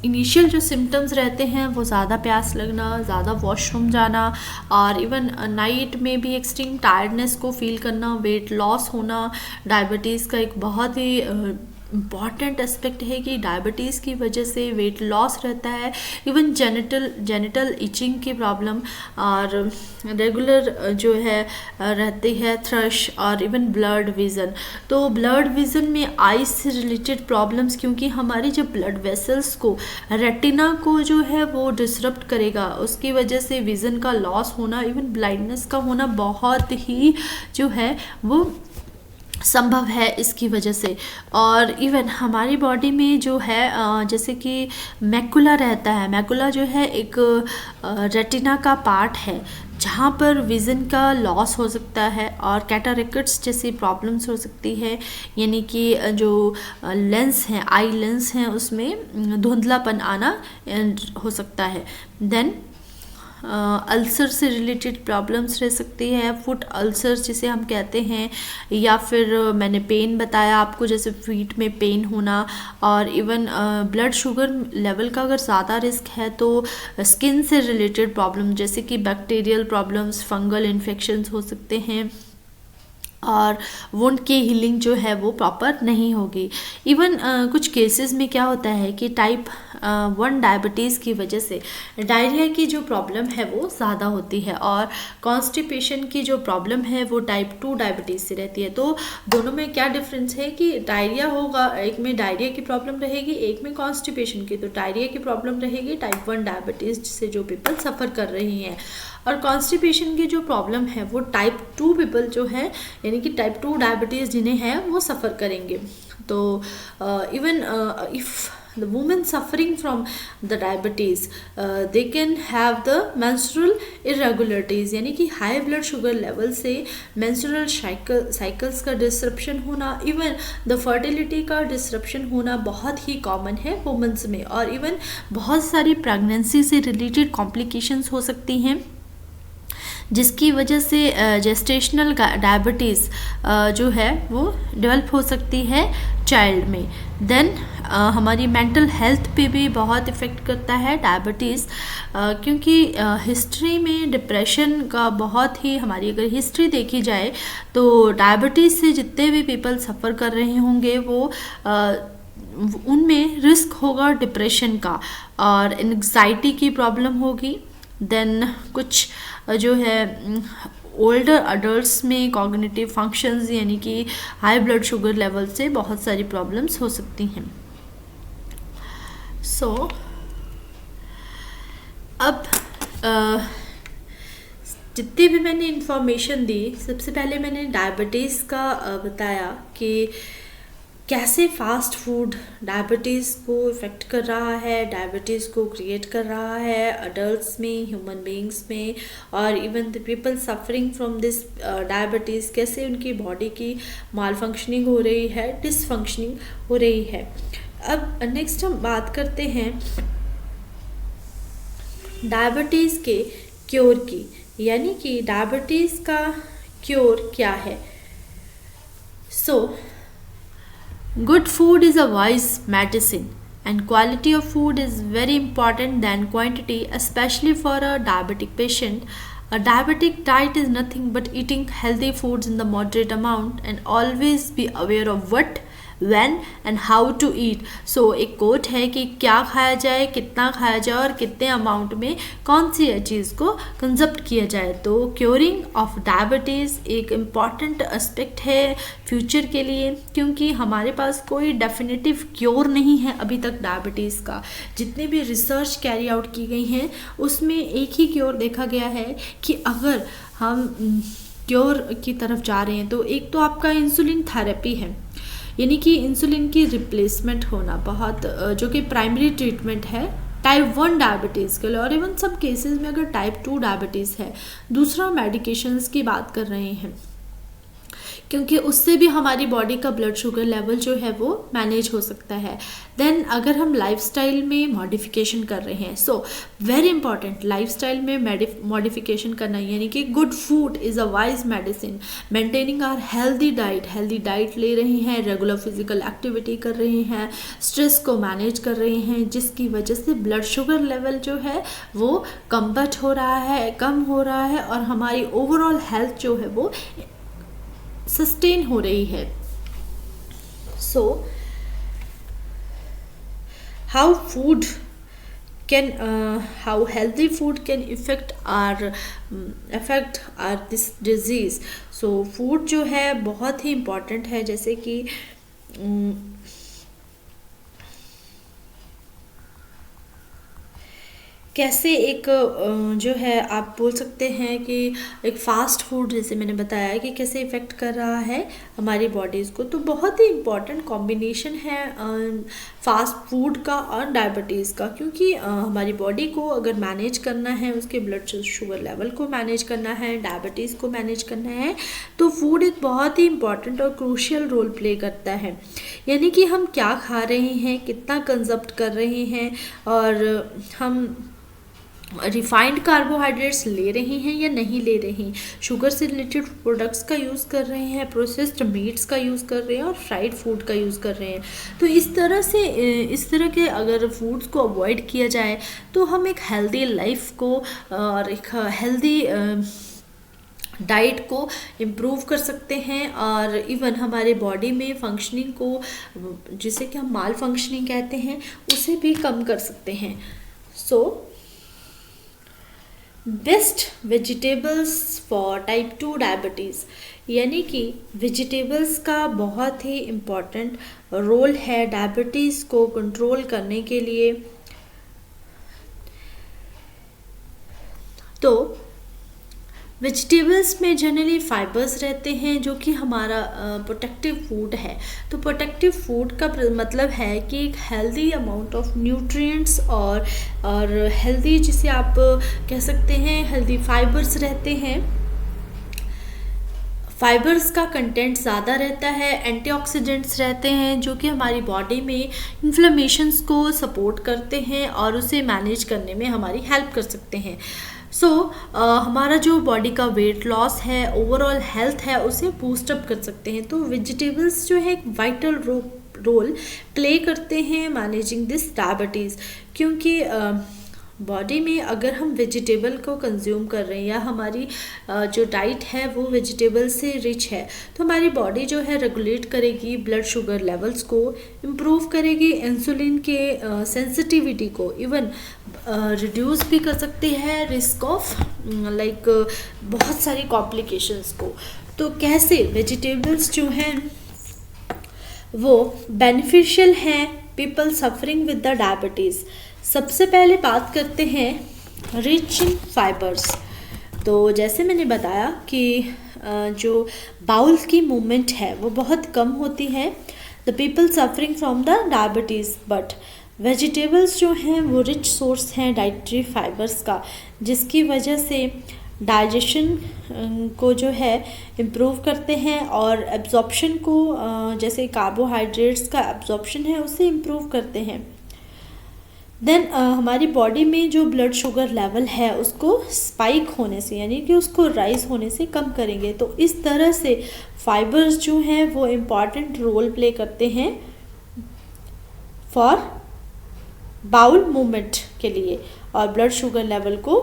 A: इनिशियल जो सिम्टम्स रहते हैं वो ज़्यादा प्यास लगना, ज़्यादा वॉशरूम जाना, और इवन नाइट में भी एक्सट्रीम टायर्डनेस को फील करना, वेट लॉस होना, डायबिटीज़ का एक बहुत ही इम्पॉर्टेंट एस्पेक्ट है कि डायबिटीज़ की वजह से वेट लॉस रहता है, इवन जेनिटल इचिंग की प्रॉब्लम, और रेगुलर जो है रहती है थ्रश, और इवन ब्लड विज़न। तो ब्लड विज़न में आइज से रिलेटेड प्रॉब्लम्स, क्योंकि हमारी जब ब्लड वेसल्स को, रेटिना को जो है वो डिसरप्ट करेगा, उसकी वजह से विज़न का लॉस होना, इवन ब्लाइंडनेस का होना बहुत ही जो है वो संभव है इसकी वजह से। और इवन हमारी बॉडी में जो है जैसे कि मैकुला रहता है, मैकुला जो है एक रेटिना का पार्ट है जहाँ पर विज़न का लॉस हो सकता है, और कैटारेक्ट्स जैसी प्रॉब्लम्स हो सकती है, यानी कि जो लेंस हैं, आई लेंस हैं, उसमें धुंधलापन आना हो सकता है। देन अल्सर से रिलेटेड प्रॉब्लम्स रह सकती है, फुट अल्सर जिसे हम कहते हैं, या फिर मैंने पेन बताया आपको, जैसे फीट में पेन होना, और इवन ब्लड शुगर लेवल का अगर ज़्यादा रिस्क है तो स्किन से रिलेटेड प्रॉब्लम जैसे कि बैक्टीरियल प्रॉब्लम्स, फंगल इन्फेक्शंस हो सकते हैं, और वुंड की हीलिंग जो है वो प्रॉपर नहीं होगी। इवन कुछ केसेस में क्या होता है कि टाइप 1 डायबिटीज़ की वजह से डायरिया की जो प्रॉब्लम है वो ज़्यादा होती है, और कॉन्स्टिपेशन की जो प्रॉब्लम है वो टाइप 2 डायबिटीज़ से रहती है। तो दोनों में क्या डिफरेंस है कि डायरिया होगा, एक में डायरिया की प्रॉब्लम रहेगी, एक में कॉन्स्टिपेशन की। तो डायरिया की प्रॉब्लम रहेगी टाइप 1 डायबिटीज़ से जो पीपल सफ़र कर रही हैं, और कॉन्स्टिपेशन की जो प्रॉब्लम है वो टाइप 2 पीपल जो है, यानी कि टाइप 2 डायबिटीज़ जिन्हें है वो सफ़र करेंगे। तो even if the women suffering from the diabetes they can have the menstrual irregularities, यानी कि हाई ब्लड शुगर लेवल से menstrual साइकिल्स का डिसरप्शन होना, इवन द फर्टिलिटी का डिसरप्शन होना बहुत ही कॉमन है वुमेंस में, और इवन बहुत सारी प्रेगनेंसी से रिलेटेड कॉम्प्लिकेशंस हो सकती हैं, जिसकी वजह से जेस्टेशनल डायबिटीज़ जो है वो डेवलप हो सकती है चाइल्ड में। देन हमारी मेंटल हेल्थ पे भी बहुत इफ़ेक्ट करता है डायबिटीज़, क्योंकि हिस्ट्री में डिप्रेशन का बहुत ही, हमारी अगर हिस्ट्री देखी जाए तो डायबिटीज़ से जितने भी पीपल सफ़र कर रहे होंगे वो उनमें रिस्क होगा डिप्रेशन का, और एंग्जाइटी की प्रॉब्लम होगी। देन कुछ जो है ओल्डर अडल्ट्स में कॉग्निटिव फंक्शंस, यानी कि हाई ब्लड शुगर लेवल से बहुत सारी प्रॉब्लम्स हो सकती हैं। अब जितनी भी मैंने इंफॉर्मेशन दी, सबसे पहले मैंने डायबिटीज़ का बताया कि कैसे फास्ट फूड डायबिटीज़ को इफ़ेक्ट कर रहा है, डायबिटीज़ को क्रिएट कर रहा है अडल्ट्स में, ह्यूमन बीइंग्स में, और even the people suffering from this diabetes, कैसे उनकी बॉडी की माल फंक्शनिंग हो रही है, डिसफंक्शनिंग हो रही है। अब नेक्स्ट हम बात करते हैं डायबिटीज़ के क्योर की, यानी कि डायबिटीज़ का क्योर क्या है। सो good food is a wise medicine, and quality of food is very important than quantity, especially for a diabetic patient. A diabetic diet is nothing but eating healthy foods in the moderate amount and always be aware of what, when and how to eat. So एक coat है कि क्या खाया जाए, कितना खाया जाए और कितने अमाउंट में कौन सी चीज़ को कंजप्ट किया जाए। तो क्योरिंग ऑफ डायबिटीज़ एक इम्पॉर्टेंट एस्पेक्ट है फ्यूचर के लिए, क्योंकि हमारे पास कोई डेफिनेटिव क्योर नहीं है अभी तक डायबिटीज़ का। जितने भी रिसर्च कैरी आउट की गई हैं उसमें एक ही क्योर देखा गया है कि अगर हम क्योर की तरफ जा रहे हैं तो एक तो आपका इंसुलिन थेरेपी है, यानी कि इंसुलिन की रिप्लेसमेंट होना बहुत, जो कि प्राइमरी ट्रीटमेंट है टाइप 1 डायबिटीज़ के लिए, और इवन सब केसेस में अगर टाइप 2 डायबिटीज़ है। दूसरा मेडिकेशंस की बात कर रहे हैं, क्योंकि उससे भी हमारी बॉडी का ब्लड शुगर लेवल जो है वो मैनेज हो सकता है। देन अगर हम लाइफस्टाइल में मॉडिफिकेशन कर रहे हैं, सो वेरी इंपॉर्टेंट, लाइफस्टाइल में मॉडिफिकेशन करना, यानी कि good food is a wise medicine, maintaining our healthy diet ले रहे हैं, रेगुलर फिजिकल एक्टिविटी कर रहे हैं, स्ट्रेस को मैनेज कर रहे हैं, जिसकी वजह से ब्लड शुगर लेवल जो है वो कम्बट हो रहा है, कम हो रहा है, और हमारी ओवरऑल हेल्थ जो है वो सस्टेन हो रही है। So how healthy food can affect our this disease। So food जो है बहुत ही इम्पॉर्टेंट है, जैसे कि कैसे एक जो है आप बोल सकते हैं कि एक फ़ास्ट फूड, जैसे मैंने बताया कि कैसे इफ़ेक्ट कर रहा है हमारी बॉडीज़ को। तो बहुत ही इम्पॉर्टेंट कॉम्बिनेशन है फास्ट फूड का और डायबिटीज़ का, क्योंकि हमारी बॉडी को अगर मैनेज करना है, उसके ब्लड शुगर लेवल को मैनेज करना है, डायबिटीज़ को मैनेज करना है, तो फूड एक बहुत ही इम्पॉर्टेंट और क्रूशियल रोल प्ले करता है। यानी कि हम क्या खा रहे हैं, कितना कंजप्ट कर रहे हैं, और हम रिफाइंड कार्बोहाइड्रेट्स ले रहे हैं या नहीं ले रहे हैं, शुगर से रिलेटेड प्रोडक्ट्स का यूज़ कर रहे हैं, प्रोसेस्ड मीट्स का यूज़ कर रहे हैं, और फ्राइड फूड का यूज़ कर रहे हैं। तो इस तरह के अगर फूड्स को अवॉइड किया जाए तो हम एक हेल्दी लाइफ को और एक हेल्दी डाइट को इम्प्रूव कर सकते हैं, और इवन हमारे बॉडी में फंक्शनिंग को, जिसे कि हम माल फंक्शनिंग कहते हैं, उसे भी कम कर सकते हैं। So best vegetables for type 2 diabetes, यानी कि वेजिटेबल्स का बहुत ही इम्पॉर्टेंट रोल है डायबिटीज़ को कंट्रोल करने के लिए। तो वेजिटेबल्स में जनरली फाइबर्स रहते हैं, जो कि हमारा प्रोटेक्टिव फूड है। तो प्रोटेक्टिव फूड का मतलब है कि एक हेल्दी अमाउंट ऑफ न्यूट्रिएंट्स और हेल्दी, जिसे आप कह सकते हैं हेल्दी फाइबर्स रहते हैं। फाइबर्स का कंटेंट ज़्यादा रहता है, एंटीऑक्सीडेंट्स रहते हैं, जो कि हमारी बॉडी में इन्फ्लेमेशंस को सपोर्ट करते हैं और उसे मैनेज करने में हमारी हेल्प कर सकते हैं। सो हमारा जो बॉडी का वेट लॉस है, ओवरऑल हेल्थ है, उसे बूस्ट अप कर सकते हैं। तो वेजिटेबल्स जो है एक वाइटल रोल प्ले करते हैं मैनेजिंग दिस डायबिटीज़, क्योंकि बॉडी में अगर हम वेजिटेबल को कंज्यूम कर रहे हैं या हमारी जो डाइट है वो वेजिटेबल से रिच है, तो हमारी बॉडी जो है रेगुलेट करेगी ब्लड शुगर लेवल्स को, इम्प्रूव करेगी इंसुलिन के सेंसिटिविटी को, इवन रिड्यूस भी कर सकती है रिस्क ऑफ बहुत सारी कॉम्प्लिकेशंस को। तो कैसे वेजिटेबल्स जो हैं वो बेनिफिशियल हैं people suffering with the diabetes. सबसे पहले बात करते हैं रिच इन फाइबर्स। तो जैसे मैंने बताया कि जो बाउल की मूवमेंट है वो बहुत कम होती है, the people suffering from the diabetes. But vegetables जो हैं वो रिच सोर्स हैं डाइटरी फाइबर्स का, जिसकी वजह से डाइजेशन को जो है इम्प्रूव करते हैं और एब्जॉर्प्शन को जैसे कार्बोहाइड्रेट्स का एब्जॉर्प्शन है उसे इम्प्रूव करते हैं। देन हमारी बॉडी में जो ब्लड शुगर लेवल है उसको स्पाइक होने से यानी कि उसको राइज होने से कम करेंगे। तो इस तरह से फाइबर्स जो हैं वो इम्पॉर्टेंट रोल प्ले करते हैं फॉर बाउल मूवमेंट के लिए और ब्लड शुगर लेवल को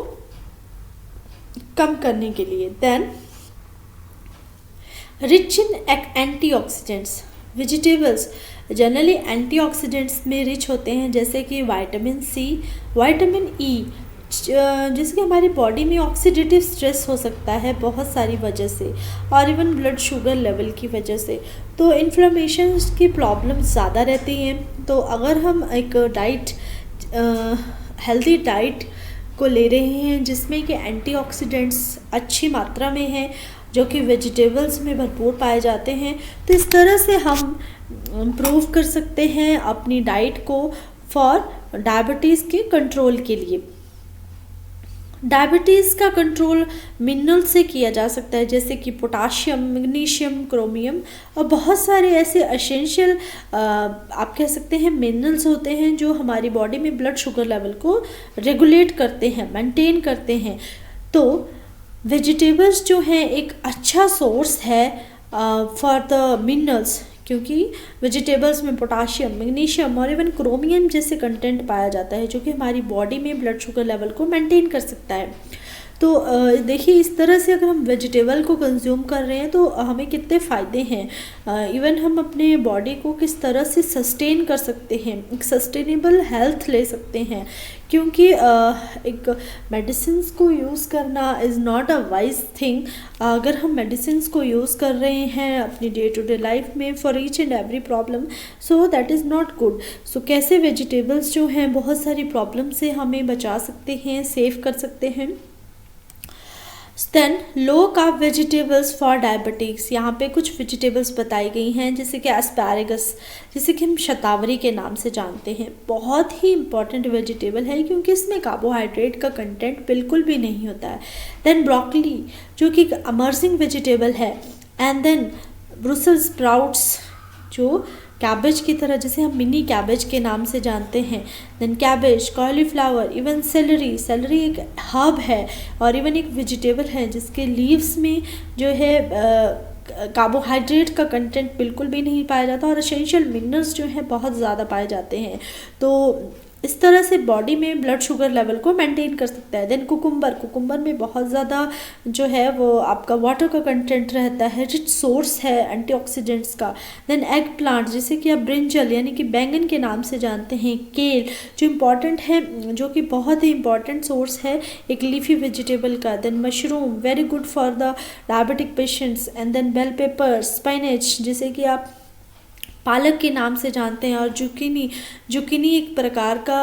A: कम करने के लिए। Then rich in antioxidants, vegetables generally antioxidants में रिच होते हैं, जैसे कि विटामिन सी, विटामिन ई, जिससे हमारी बॉडी में ऑक्सीडेटिव स्ट्रेस हो सकता है बहुत सारी वजह से और इवन ब्लड शुगर लेवल की वजह से। तो इन्फ्लेमेशन की प्रॉब्लम ज़्यादा रहती हैं। तो अगर हम एक हेल्दी डाइट को ले रहे हैं जिसमें कि एंटीऑक्सीडेंट्स अच्छी मात्रा में हैं जो कि वेजिटेबल्स में भरपूर पाए जाते हैं, तो इस तरह से हम इम्प्रूव कर सकते हैं अपनी डाइट को फॉर डायबिटीज़ के कंट्रोल के लिए। डायबिटीज़ का कंट्रोल मिनरल से किया जा सकता है, जैसे कि पोटाशियम, मैग्नीशियम, क्रोमियम और बहुत सारे ऐसे एसेंशियल आप कह सकते हैं मिनरल्स होते हैं जो हमारी बॉडी में ब्लड शुगर लेवल को रेगुलेट करते हैं, मेंटेन करते हैं। तो वेजिटेबल्स जो हैं एक अच्छा सोर्स है फॉर द मिनरल्स, क्योंकि वेजिटेबल्स में पोटाशियम, मैग्नीशियम और इवन क्रोमियम जैसे कंटेंट पाया जाता है जो कि हमारी बॉडी में ब्लड शुगर लेवल को मेंटेन कर सकता है। तो देखिए इस तरह से अगर हम वेजिटेबल को कंज्यूम कर रहे हैं तो हमें कितने फ़ायदे हैं। इवन हम अपने बॉडी को किस तरह से सस्टेन कर सकते हैं, एक सस्टेनेबल हेल्थ ले सकते हैं, क्योंकि एक मेडिसिन्स को यूज़ करना is not a wise thing. अगर हम मेडिसिन्स को यूज़ कर रहे हैं अपनी डे टू डे लाइफ में for each and every problem, so that is not good. So कैसे वेजिटेबल्स जो हैं बहुत सारी प्रॉब्लम से हमें बचा सकते हैं, सेव कर सकते हैं। Then low carb vegetables for diabetics, यहाँ पे कुछ वेजिटेबल्स बताई गई हैं जैसे कि एस्पैरागस, जिसे कि हम शतावरी के नाम से जानते हैं, बहुत ही इंपॉर्टेंट वेजिटेबल है क्योंकि इसमें कार्बोहाइड्रेट का कंटेंट बिल्कुल भी नहीं होता है। देन ब्रोकली जो कि एक अमर्जिंग वेजिटेबल है, एंड देन ब्रुसेल्स स्प्राउट्स जो कैबेज की तरह, जिसे हम मिनी कैबेज के नाम से जानते हैं। Then cabbage, cauliflower, even celery, celery एक हर्ब है और इवन एक वेजिटेबल है जिसके लीव्स में जो है कार्बोहाइड्रेट का कंटेंट बिल्कुल भी नहीं पाया जाता और एसेंशियल मिनरल्स जो हैं बहुत ज़्यादा पाए जाते हैं। तो इस तरह से बॉडी में ब्लड शुगर लेवल को मेंटेन कर सकता है। देन कुकुम्बर, कुकुम्बर में बहुत ज़्यादा जो है वो आपका वाटर का कंटेंट रहता है, रिच सोर्स है एंटीऑक्सीडेंट्स का। देन एग प्लांट जिसे कि आप ब्रिंजल यानी कि बैंगन के नाम से जानते हैं। केल जो इम्पॉर्टेंट है, जो कि बहुत ही इंपॉर्टेंट सोर्स है एक लीफी वेजिटेबल का। Then mushroom very good for the diabetic patients. And then bell pepper, spinach जिसे कि आप पालक के नाम से जानते हैं। और जुकीनी, जुकीनी एक प्रकार का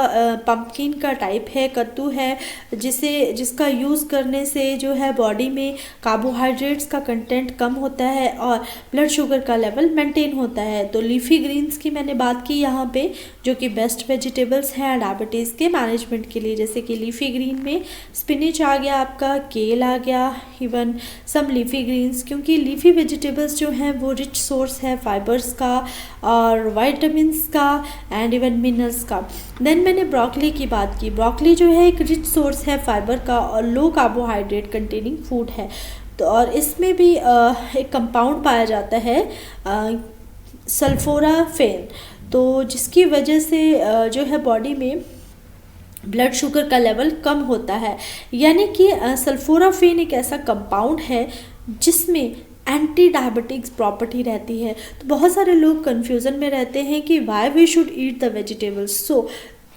A: पंपकिन का टाइप है, कद्दू है, जिसका यूज़ करने से जो है बॉडी में कार्बोहाइड्रेट्स का कंटेंट कम होता है और ब्लड शुगर का लेवल मेंटेन होता है। तो लीफी ग्रीन्स की मैंने बात की यहाँ पे, जो कि बेस्ट वेजिटेबल्स हैं डायबिटीज़ के मैनेजमेंट के लिए, जैसे कि लीफी ग्रीन में स्पिनिच आ गया आपका, केल आ गया, इवन सम लीफी ग्रीन्स, क्योंकि लीफी वेजिटेबल्स जो हैं वो रिच सोर्स है फाइबर्स का और विटामिन्स का एंड इवन मिनरल्स का। देन मैंने ब्रोकली की बात की। ब्रोकली जो है एक रिच सोर्स है फाइबर का और लो कार्बोहाइड्रेट कंटेनिंग फूड है। तो और इसमें भी एक कंपाउंड पाया जाता है सल्फोराफेन, तो जिसकी वजह से जो है बॉडी में ब्लड शुगर का लेवल कम होता है। यानी कि सल्फोराफेन एक ऐसा कंपाउंड है जिसमें एंटी डायबिटिक्स प्रॉपर्टी रहती है। तो बहुत सारे लोग कन्फ्यूज़न में रहते हैं कि why we should eat the vegetables. So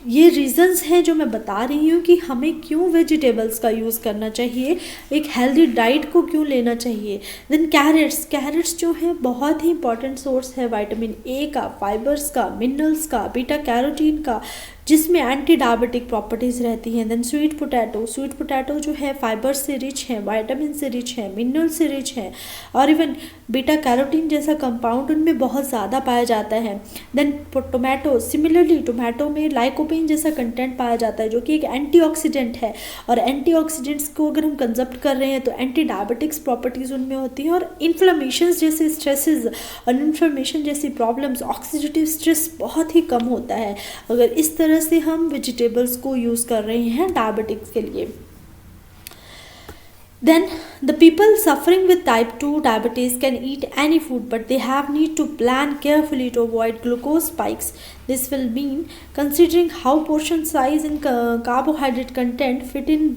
A: ये रीज़न्स हैं जो मैं बता रही हूँ कि हमें क्यों वेजिटेबल्स का यूज़ करना चाहिए, एक हेल्दी डाइट को क्यों लेना चाहिए। देन कैरेट्स, कैरेट्स जो है बहुत ही इंपॉर्टेंट सोर्स है विटामिन ए का, फाइबर्स का, मिनरल्स का, बीटा कैरोटीन का, जिसमें एंटी डायबिटिक प्रॉपर्टीज़ रहती हैं। देन स्वीट पोटैटो जो है फाइबर से रिच है, विटामिन से रिच है, मिनरल से रिच है, और इवन बीटा कैरोटीन जैसा कंपाउंड उनमें बहुत ज़्यादा पाया जाता है। देन टोमेटो, सिमिलरली टोमेटो में लाइकोपीन जैसा कंटेंट पाया जाता है जो कि एक एंटीऑक्सीडेंट है, और एंटीऑक्सीडेंट्स को अगर हम कंजप्ट कर रहे हैं तो एंटी डायबिटिक्स प्रॉपर्टीज़ उनमें होती हैं, और इन्फ्लेमेशन जैसे स्ट्रेसेस और इन्फ्लेमेशन जैसी प्रॉब्लम्स, ऑक्सीडेटिव स्ट्रेस बहुत ही कम होता है अगर इस तरह से हम वेजिटेबल्स को यूज़ कर रहे हैं डायबिटिक्स के लिए। Then the people suffering with type 2 diabetes can eat any food, but they have need to plan carefully to avoid glucose spikes. This will mean considering how portion size and carbohydrate content fit in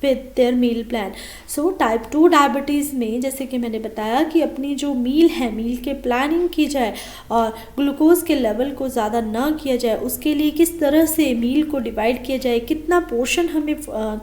A: with their meal plan. So type 2 diabetes में जैसे कि मैंने बताया कि अपनी जो मील है, मील के प्लानिंग की जाए और ग्लूकोज के लेवल को ज़्यादा ना किया जाए, उसके लिए किस तरह से मील को डिवाइड किया जाए, कितना पोर्शन हमें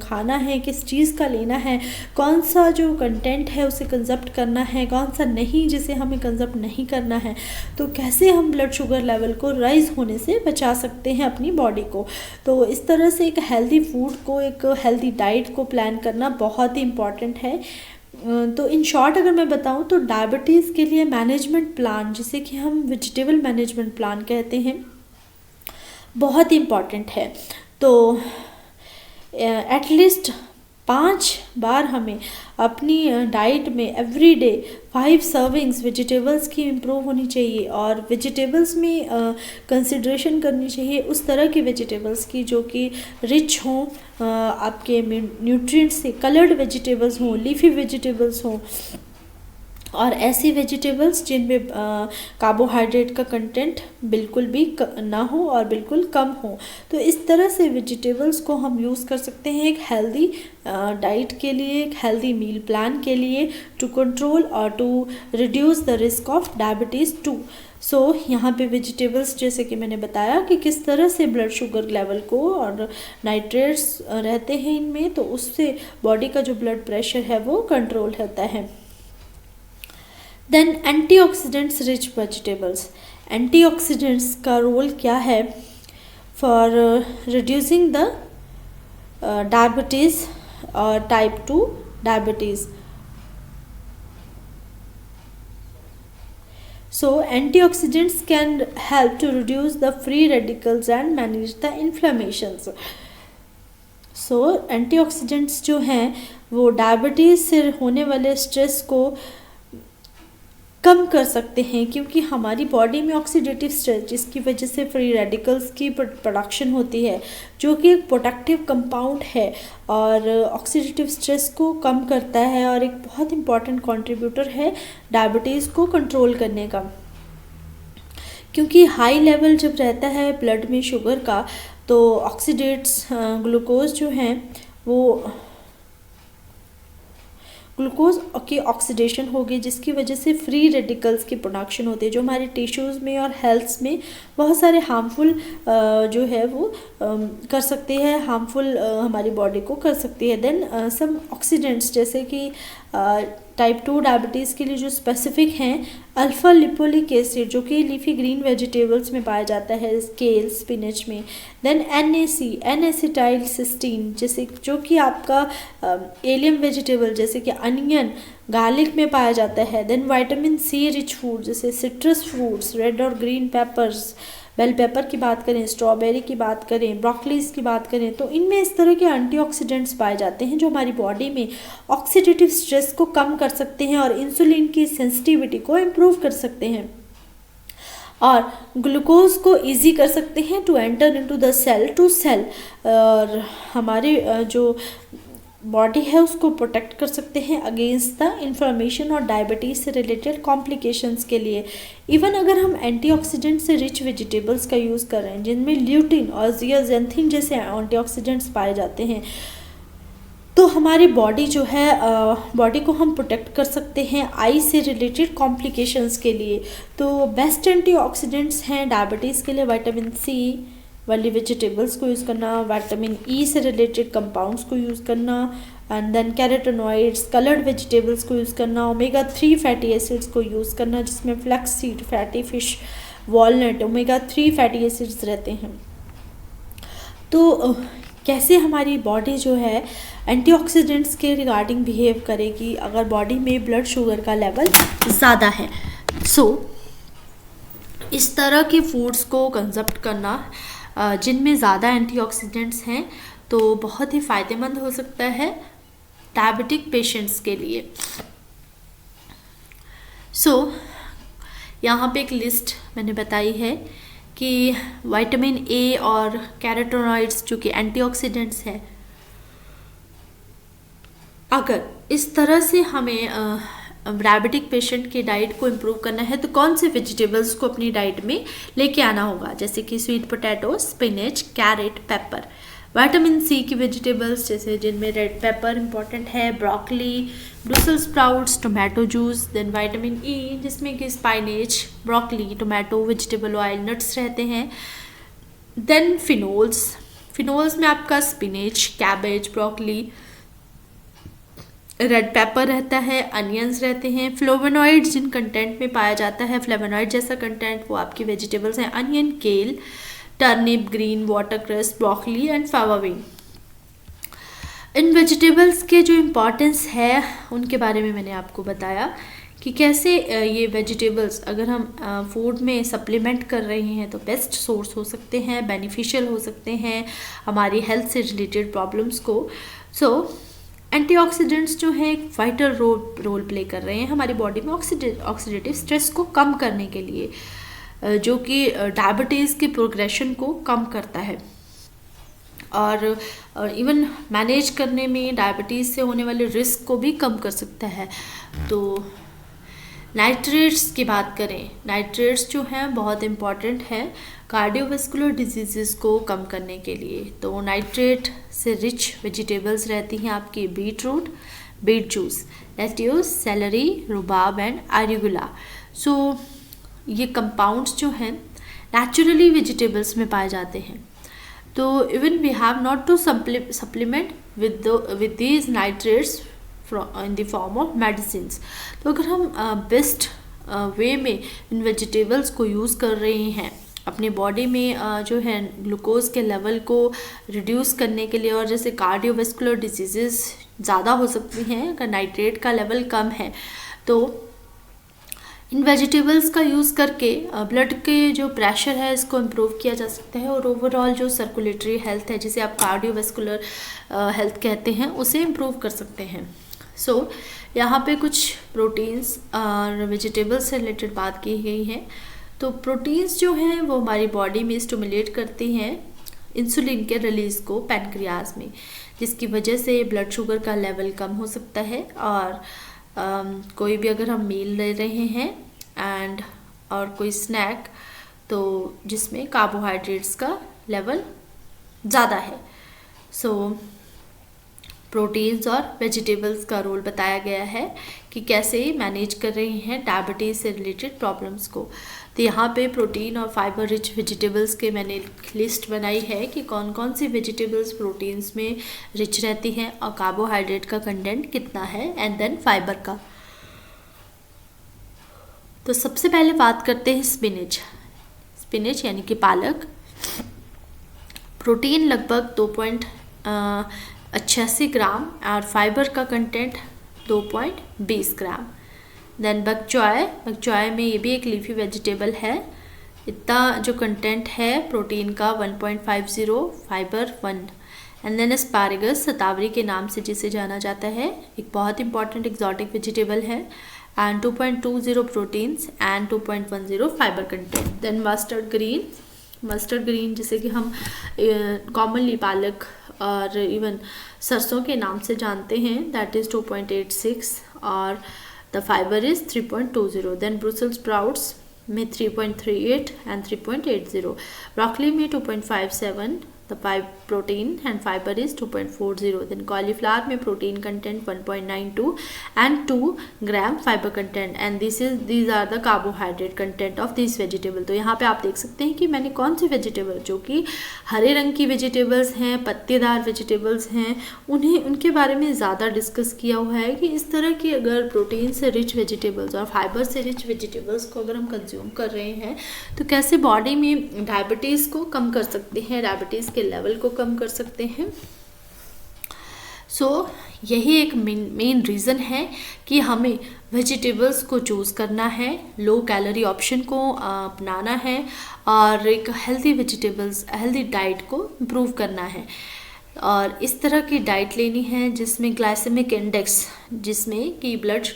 A: खाना है, किस चीज़ का लेना है, कौन सा जो कंटेंट है उसे कंजप्ट करना है, कौन सा नहीं जिसे हमें कंजप्ट नहीं करना है, तो कैसे हम ब्लड शुगर लेवल को राइज होने से बचा सकते हैं अपनी बॉडी को। तो इस तरह से एक हेल्दी फूड को, एक हेल्दी डाइट को प्लान करना बहुत ही इम्पॉर्टेंट है। तो इन शॉर्ट अगर मैं बताऊं तो डायबिटीज़ के लिए मैनेजमेंट प्लान, जिसे कि हम वेजिटेबल मैनेजमेंट प्लान कहते हैं, बहुत ही इम्पॉर्टेंट है। तो एटलीस्ट 5 बार हमें अपनी डाइट में एवरी डे 5 सर्विंग्स वेजिटेबल्स की इम्प्रूव होनी चाहिए, और वेजिटेबल्स में कंसिड्रेशन करनी चाहिए उस तरह की वेजिटेबल्स की जो कि रिच हों, आपके न्यूट्रिएंट्स से, कलर्ड वेजिटेबल्स हों, लीफी वेजिटेबल्स हों, और ऐसी वेजिटेबल्स जिनमें कार्बोहाइड्रेट का कंटेंट बिल्कुल भी ना हो और बिल्कुल कम हो। तो इस तरह से वेजिटेबल्स को हम यूज़ कर सकते हैं एक हेल्दी डाइट के लिए, एक हेल्दी मील प्लान के लिए, टू कंट्रोल और to reduce the risk of diabetes too. So यहाँ पे वेजिटेबल्स जैसे कि मैंने बताया कि किस तरह से ब्लड शुगर लेवल को, और नाइट्रेट्स रहते हैं इनमें, तो उससे बॉडी का जो ब्लड प्रेशर है वो कंट्रोल होता है। Then antioxidants rich vegetables, antioxidants का रोल क्या है फॉर रिड्यूसिंग द डायबिटीज़ और type 2 diabetes. So antioxidants can help to reduce the free radicals and manage the inflammations. So antioxidants जो हैं वो डायबिटीज़ से होने वाले स्ट्रेस को कम कर सकते हैं, क्योंकि हमारी बॉडी में ऑक्सीडेटिव स्ट्रेस जिसकी वजह से फ्री रेडिकल्स की प्रोडक्शन होती है, जो कि एक प्रोटेक्टिव कंपाउंड है और ऑक्सीडेटिव स्ट्रेस को कम करता है, और एक बहुत इंपॉर्टेंट कंट्रीब्यूटर है डायबिटीज़ को कंट्रोल करने का। क्योंकि हाई लेवल जब रहता है ब्लड में शुगर का, तो ऑक्सीडेट्स ग्लूकोज जो हैं वो ग्लूकोज की ऑक्सीडेशन होगी, जिसकी वजह से फ्री रेडिकल्स की प्रोडक्शन होती है जो हमारे टिश्यूज़ में और हेल्थ में बहुत सारे हार्मफुल जो है वो कर सकती है, हार्मफुल हमारी बॉडी को कर सकती है। देन सम ऑक्सीडेंट्स जैसे कि टाइप 2 डायबिटीज़ के लिए जो स्पेसिफिक हैं, अल्फ़ा लिपोलिक एसिड जो कि लीफी ग्रीन वेजिटेबल्स में पाया जाता है, केल, स्पिनच में। देन एन एसिटाइल सिस्टीन जैसे जो कि आपका एलियम वेजिटेबल जैसे कि अनियन, गार्लिक में पाया जाता है। Then vitamin C rich food जैसे सिट्रस फ्रूट्स, रेड और ग्रीन पेपर्स, बेल पेपर की बात करें, स्ट्रॉबेरी की बात करें, ब्रोकलीज की बात करें, तो इनमें इस तरह के एंटीऑक्सीडेंट्स पाए जाते हैं जो हमारी बॉडी में ऑक्सीडेटिव स्ट्रेस को कम कर सकते हैं और इंसुलिन की सेंसिटिविटी को इम्प्रूव कर सकते हैं, और ग्लूकोज को इजी कर सकते हैं to enter into the cell to cell, और हमारे जो बॉडी है उसको प्रोटेक्ट कर सकते हैं अगेंस्ट द इन्फ्लेमेशन और डायबिटीज़ से रिलेटेड कॉम्प्लिकेशंस के लिए। इवन अगर हम एंटीऑक्सीडेंट से रिच वेजिटेबल्स का यूज़ कर रहे हैं जिनमें ल्यूटिन और जियाजेंथिन जैसे एंटीऑक्सीडेंट्स पाए जाते हैं, तो हमारी बॉडी जो है बॉडी को हम प्रोटेक्ट कर सकते हैं आई से रिलेटेड कॉम्प्लिकेशंस के लिए। तो बेस्ट एंटीऑक्सीडेंट्स हैं डायबिटीज़ के लिए विटामिन सी वाली वेजिटेबल्स को यूज़ करना, विटामिन ई से रिलेटेड कंपाउंड्स को यूज़ करना, and then carotenoids, coloured vegetables को यूज़ करना, ओमेगा 3 फैटी एसिड्स को यूज़ करना जिसमें flax seed, fatty fish, walnut, omega 3 fatty acids रहते हैं। तो कैसे हमारी बॉडी जो है एंटीऑक्सीडेंट्स के रिगार्डिंग बिहेव करेगी अगर बॉडी में ब्लड शुगर का लेवल ज़्यादा है। इस तरह के फूड्स को कंजप्ट करना जिनमें ज़्यादा एंटीऑक्सीडेंट्स हैं तो बहुत ही फ़ायदेमंद हो सकता है डायबिटिक पेशेंट्स के लिए। यहाँ पे एक लिस्ट मैंने बताई है कि विटामिन ए और कैरोटीनॉइड्स जो कि एंटीऑक्सीडेंट्स हैं, अगर इस तरह से हमें डायबिटिक पेशेंट की डाइट को इम्प्रूव करना है तो कौन से वेजिटेबल्स को अपनी डाइट में लेके आना होगा, जैसे कि sweet potato, spinach, carrot, pepper. Vitamin C की वेजिटेबल्स जैसे जिनमें रेड पेपर इंपॉर्टेंट है, broccoli, Brussels sprouts, tomato juice. Then vitamin E जिसमें कि spinach, broccoli, tomato, vegetable oil, nuts रहते हैं। देन फिनोल्स में आपका spinach, cabbage, broccoli, red pepper रहता है, अनियंस रहते हैं। फ्लेवोनॉइड्स जिन कंटेंट में पाया जाता है फ्लेवोनॉइड जैसा कंटेंट वो आपकी वेजिटेबल्स हैं, onion, kale, turnip, green, watercress, broccoli and fava bean. इन वेजिटेबल्स के जो इम्पोर्टेंस है उनके बारे में मैंने आपको बताया कि कैसे ये वेजिटेबल्स अगर हम फूड में सप्लीमेंट कर रहे हैं तो बेस्ट सोर्स हो सकते हैं, बेनिफिशियल हो सकते हैं हमारी हेल्थ से रिलेटेड प्रॉब्लम्स को। एंटीऑक्सीडेंट्स जो है एक वाइटल रोल प्ले कर रहे हैं हमारी बॉडी में ऑक्सीडेटिव स्ट्रेस को कम करने के लिए, जो कि डायबिटीज़ की प्रोग्रेशन को कम करता है और इवन मैनेज करने में डायबिटीज़ से होने वाले रिस्क को भी कम कर सकता है। तो नाइट्रेट्स की बात करें, नाइट्रेट्स जो हैं बहुत इम्पॉर्टेंट है कार्डियोवास्कुलर डिजीज़ को कम करने के लिए। तो नाइट्रेट से रिच वेजिटेबल्स रहती हैं आपकी beetroot, beet juice, lettuce, celery, rhubarb and arugula. ये कंपाउंड्स जो हैं नेचुरली वेजिटेबल्स में पाए जाते हैं। तो even we have not to supplement with these nitrates in the form of medicines. तो अगर हम बेस्ट वे में इन वेजिटेबल्स को यूज़ कर रहे हैं अपनी बॉडी में जो है ग्लूकोज के लेवल को रिड्यूस करने के लिए, और जैसे कार्डियोवास्कुलर डिजीज़ ज़्यादा हो सकती हैं अगर नाइट्रेट का लेवल कम है, तो इन वेजिटेबल्स का यूज़ करके ब्लड के जो प्रेशर है इसको इम्प्रूव किया जा सकता है और ओवरऑल जो सर्कुलेटरी हेल्थ है जिसे आप कार्डियोवास्कुलर हेल्थ कहते हैं उसे इम्प्रूव कर सकते हैं। यहाँ पे कुछ प्रोटीन्स और वेजिटेबल्स से रिलेटेड बात की गई है। तो प्रोटीन्स जो हैं वो हमारी बॉडी में स्टिमुलेट करती हैं इंसुलिन के रिलीज़ को पैनक्रियाज में, जिसकी वजह से ब्लड शुगर का लेवल कम हो सकता है। और कोई भी अगर हम मील ले रहे हैं और कोई स्नैक तो जिसमें कार्बोहाइड्रेट्स का लेवल ज़्यादा है। प्रोटीन्स और वेजिटेबल्स का रोल बताया गया है कि कैसे मैनेज कर रही हैं डायबिटीज़ से रिलेटेड प्रॉब्लम्स को। तो यहाँ पे प्रोटीन और फाइबर रिच वेजिटेबल्स के मैंने लिस्ट बनाई है कि कौन कौन सी वेजिटेबल्स प्रोटीन्स में रिच रहती हैं और कार्बोहाइड्रेट का कंटेंट कितना है एंड देन फाइबर का। तो सबसे पहले बात करते हैं स्पिनच यानी कि पालक। प्रोटीन लगभग 2.86 ग्राम और फाइबर का कंटेंट 2.20 ग्राम। देन बक चॉय में ये भी एक लीफी वेजिटेबल है, इतना जो कंटेंट है प्रोटीन का 1.50, फाइबर 1। एंड देन एस्पारेगस सतावरी के नाम से जिसे जाना जाता है, एक बहुत इंपॉर्टेंट एक्जॉटिक वेजिटेबल है and 2.20 proteins and 2.10 fibre content. Then mustard green जिसे कि हम कॉमनली पालक और इवन सरसों के नाम से जानते हैं, दैट इज़ 2.86 और the fibre is 3.20। Then Brussels sprouts में 3.38 एंड 3.80। ब्रोकली में 2.57, the protein and fibre is 2.40। Then cauliflower में protein content 1.92 and 2 gram fibre content and these are the carbohydrate content of this vegetable. तो यहाँ पे आप देख सकते हैं कि मैंने कौन सी वेजिटेबल जो कि हरे रंग की वेजिटेबल्स हैं, पत्तेदार वेजिटेबल्स हैं, उनके बारे में ज़्यादा डिस्कस किया हुआ है कि इस तरह की अगर प्रोटीन से रिच वेजिटेबल्स और फाइबर से रिच वेजिटेबल्स को अगर हम कंज्यूम कर रहे हैं तो कैसे बॉडी में डायबिटीज़ को कम कर सकते हैं, डायबिटीज़ के लेवल को कम कर सकते हैं। यही एक मेन रीज़न है कि हमें वेजिटेबल्स को चूज़ करना है, लो कैलोरी ऑप्शन को अपनाना है और एक हेल्दी डाइट को इम्प्रूव करना है और इस तरह की डाइट लेनी है जिसमें ग्लाइसेमिक इंडेक्स, जिसमें कि ब्लड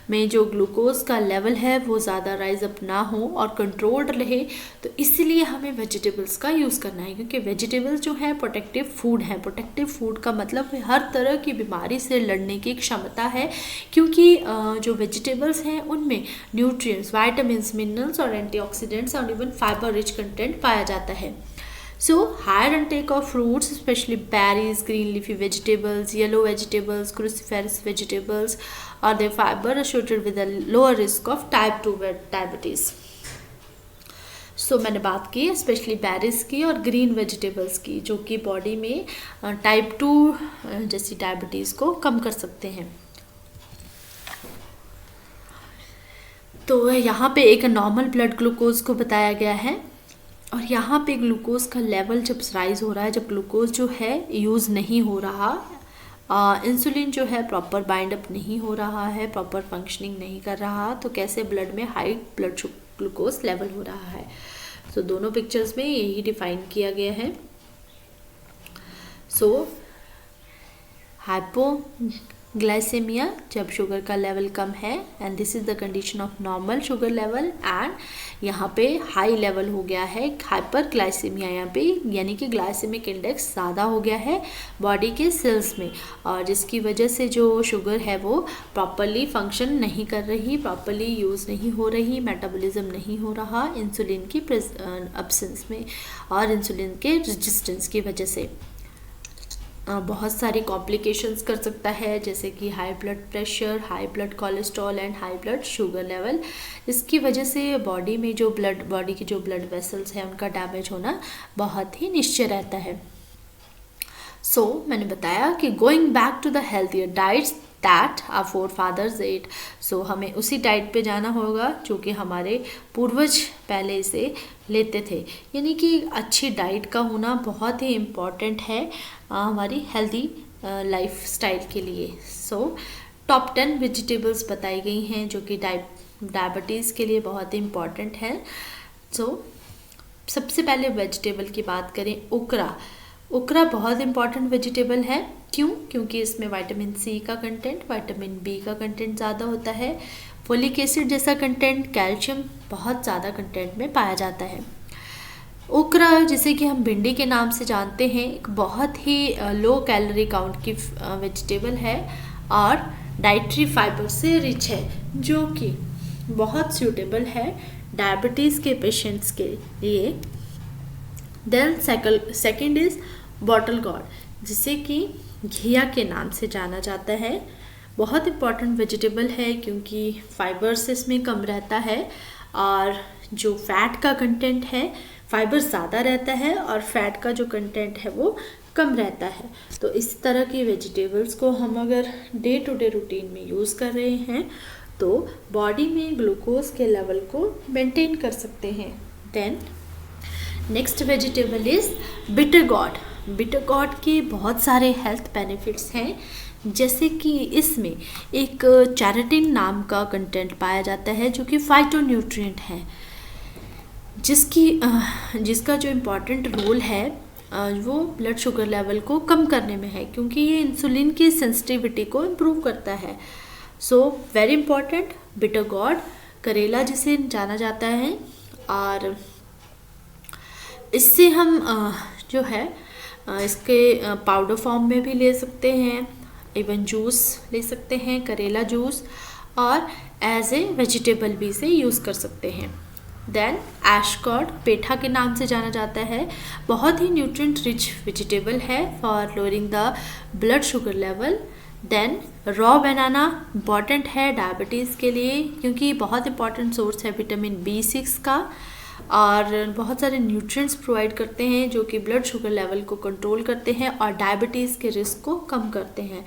A: में जो ग्लूकोज का लेवल है वो ज़्यादा राइज अप ना हो और कंट्रोल्ड रहे। तो इसीलिए हमें वेजिटेबल्स का यूज़ करना है, क्योंकि वेजिटेबल्स जो है प्रोटेक्टिव फूड है। प्रोटेक्टिव फूड का मतलब हर तरह की बीमारी से लड़ने की क्षमता है, क्योंकि जो वेजिटेबल्स हैं उनमें न्यूट्रिएंट्स, वाइटामिन्स, मिनरल्स और एंटीऑक्सीडेंट्स और इवन फाइबर रिच कंटेंट पाया जाता है। So higher intake of fruits, especially berries, green leafy vegetables, yellow vegetables, cruciferous vegetables, or their fiber associated with a lower risk of type 2 diabetes. मैंने बात की specially berries की और green vegetables की, जो कि बॉडी में टाइप 2 जैसी डायबिटीज़ को कम कर सकते हैं। तो यहाँ पे एक नॉर्मल ब्लड ग्लूकोज को बताया गया है और यहाँ पे ग्लूकोज का लेवल जब राइज हो रहा है, जब ग्लूकोज जो है यूज़ नहीं हो रहा, इंसुलिन जो है प्रॉपर बाइंड अप नहीं हो रहा है, प्रॉपर फंक्शनिंग नहीं कर रहा, तो कैसे ब्लड में हाई ब्लड ग्लूकोज लेवल हो रहा है। दोनों पिक्चर्स में यही डिफाइन किया गया है। हाइपोग्लाइसेमिया जब शुगर का लेवल कम है, and this is the condition of normal sugar level, and यहाँ पे हाई लेवल हो गया है हाइपरग्लाइसेमिया यहाँ पे, यानी कि ग्लाइसेमिक इंडेक्स ज़्यादा हो गया है बॉडी के सेल्स में, और जिसकी वजह से जो शुगर है वो प्रॉपरली फंक्शन नहीं कर रही, प्रॉपरली यूज़ नहीं हो रही, मेटाबॉलिज्म नहीं हो रहा इंसुलिन की एब्सेंस में और इंसुलिन के रेजिस्टेंस की वजह से। बहुत सारी कॉम्प्लिकेशंस कर सकता है, जैसे कि high blood pressure, high blood cholesterol and high blood sugar level. इसकी वजह से बॉडी की जो ब्लड वेसल्स हैं उनका डैमेज होना बहुत ही निश्चय रहता है। मैंने बताया कि going back to the healthier diets that our forefathers ate, हमें उसी डाइट पे जाना होगा जो कि हमारे पूर्वज पहले से लेते थे, यानी कि अच्छी डाइट का होना बहुत ही इम्पॉर्टेंट है हमारी हेल्दी लाइफ स्टाइल के लिए। टॉप 10 वेजिटेबल्स बताई गई हैं जो कि डायबिटीज़ के लिए बहुत ही इम्पॉर्टेंट है। सबसे पहले वेजिटेबल की बात करें, ओकरा बहुत इंपॉर्टेंट वेजिटेबल है। क्यों? क्योंकि इसमें विटामिन सी का कंटेंट, विटामिन बी का कंटेंट ज़्यादा होता है, फोलिक एसिड जैसा कंटेंट, कैल्शियम बहुत ज़्यादा कंटेंट में पाया जाता है। ओकरा, जिसे कि हम भिंडी के नाम से जानते हैं, एक बहुत ही लो कैलोरी काउंट की वेजिटेबल है और डाइटरी फाइबर से रिच है, जो कि बहुत सूटेबल है डायबिटीज़ के पेशेंट्स के लिए। Then second is bottle gourd, जिसे कि घिया के नाम से जाना जाता है। बहुत इम्पॉर्टेंट वेजिटेबल है क्योंकि फाइबर्स इसमें कम रहता है और जो फैट का कंटेंट है, फाइबर ज़्यादा रहता है और फैट का जो कंटेंट है वो कम रहता है। तो इस तरह की वेजिटेबल्स को हम अगर डे टू डे रूटीन में यूज़ कर रहे हैं तो बॉडी में ग्लूकोज के लेवल को मेंटेन कर सकते हैं। Then next vegetable is bitter gourd. Bitter gourd के बहुत सारे हेल्थ बेनिफिट्स हैं, जैसे कि इसमें एक चैरेटिन नाम का कंटेंट पाया जाता है जो कि फाइटोन्यूट्रिएंट है, जिसका जो इम्पॉर्टेंट रोल है वो ब्लड शुगर लेवल को कम करने में है, क्योंकि ये इंसुलिन की सेंसिटिविटी को इम्प्रूव करता है। वेरी इम्पॉर्टेंट बिटर गॉर्ड, करेला जिसे जाना जाता है, और इससे हम जो है इसके पाउडर फॉर्म में भी ले सकते हैं, इवन जूस ले सकते हैं, करेला जूस, और एज ए वेजिटेबल भी इसे यूज़ कर सकते हैं। देन एशकॉर्ड, पेठा के नाम से जाना जाता है, बहुत ही न्यूट्रिएंट रिच वेजिटेबल है for lowering the blood sugar level. Then raw banana important है डायबिटीज़ के लिए, क्योंकि बहुत इंपॉर्टेंट सोर्स है विटामिन B6 का, और बहुत सारे न्यूट्रिएंट्स प्रोवाइड करते हैं जो कि ब्लड शुगर लेवल को कंट्रोल करते हैं और डायबिटीज़ के रिस्क को कम करते हैं।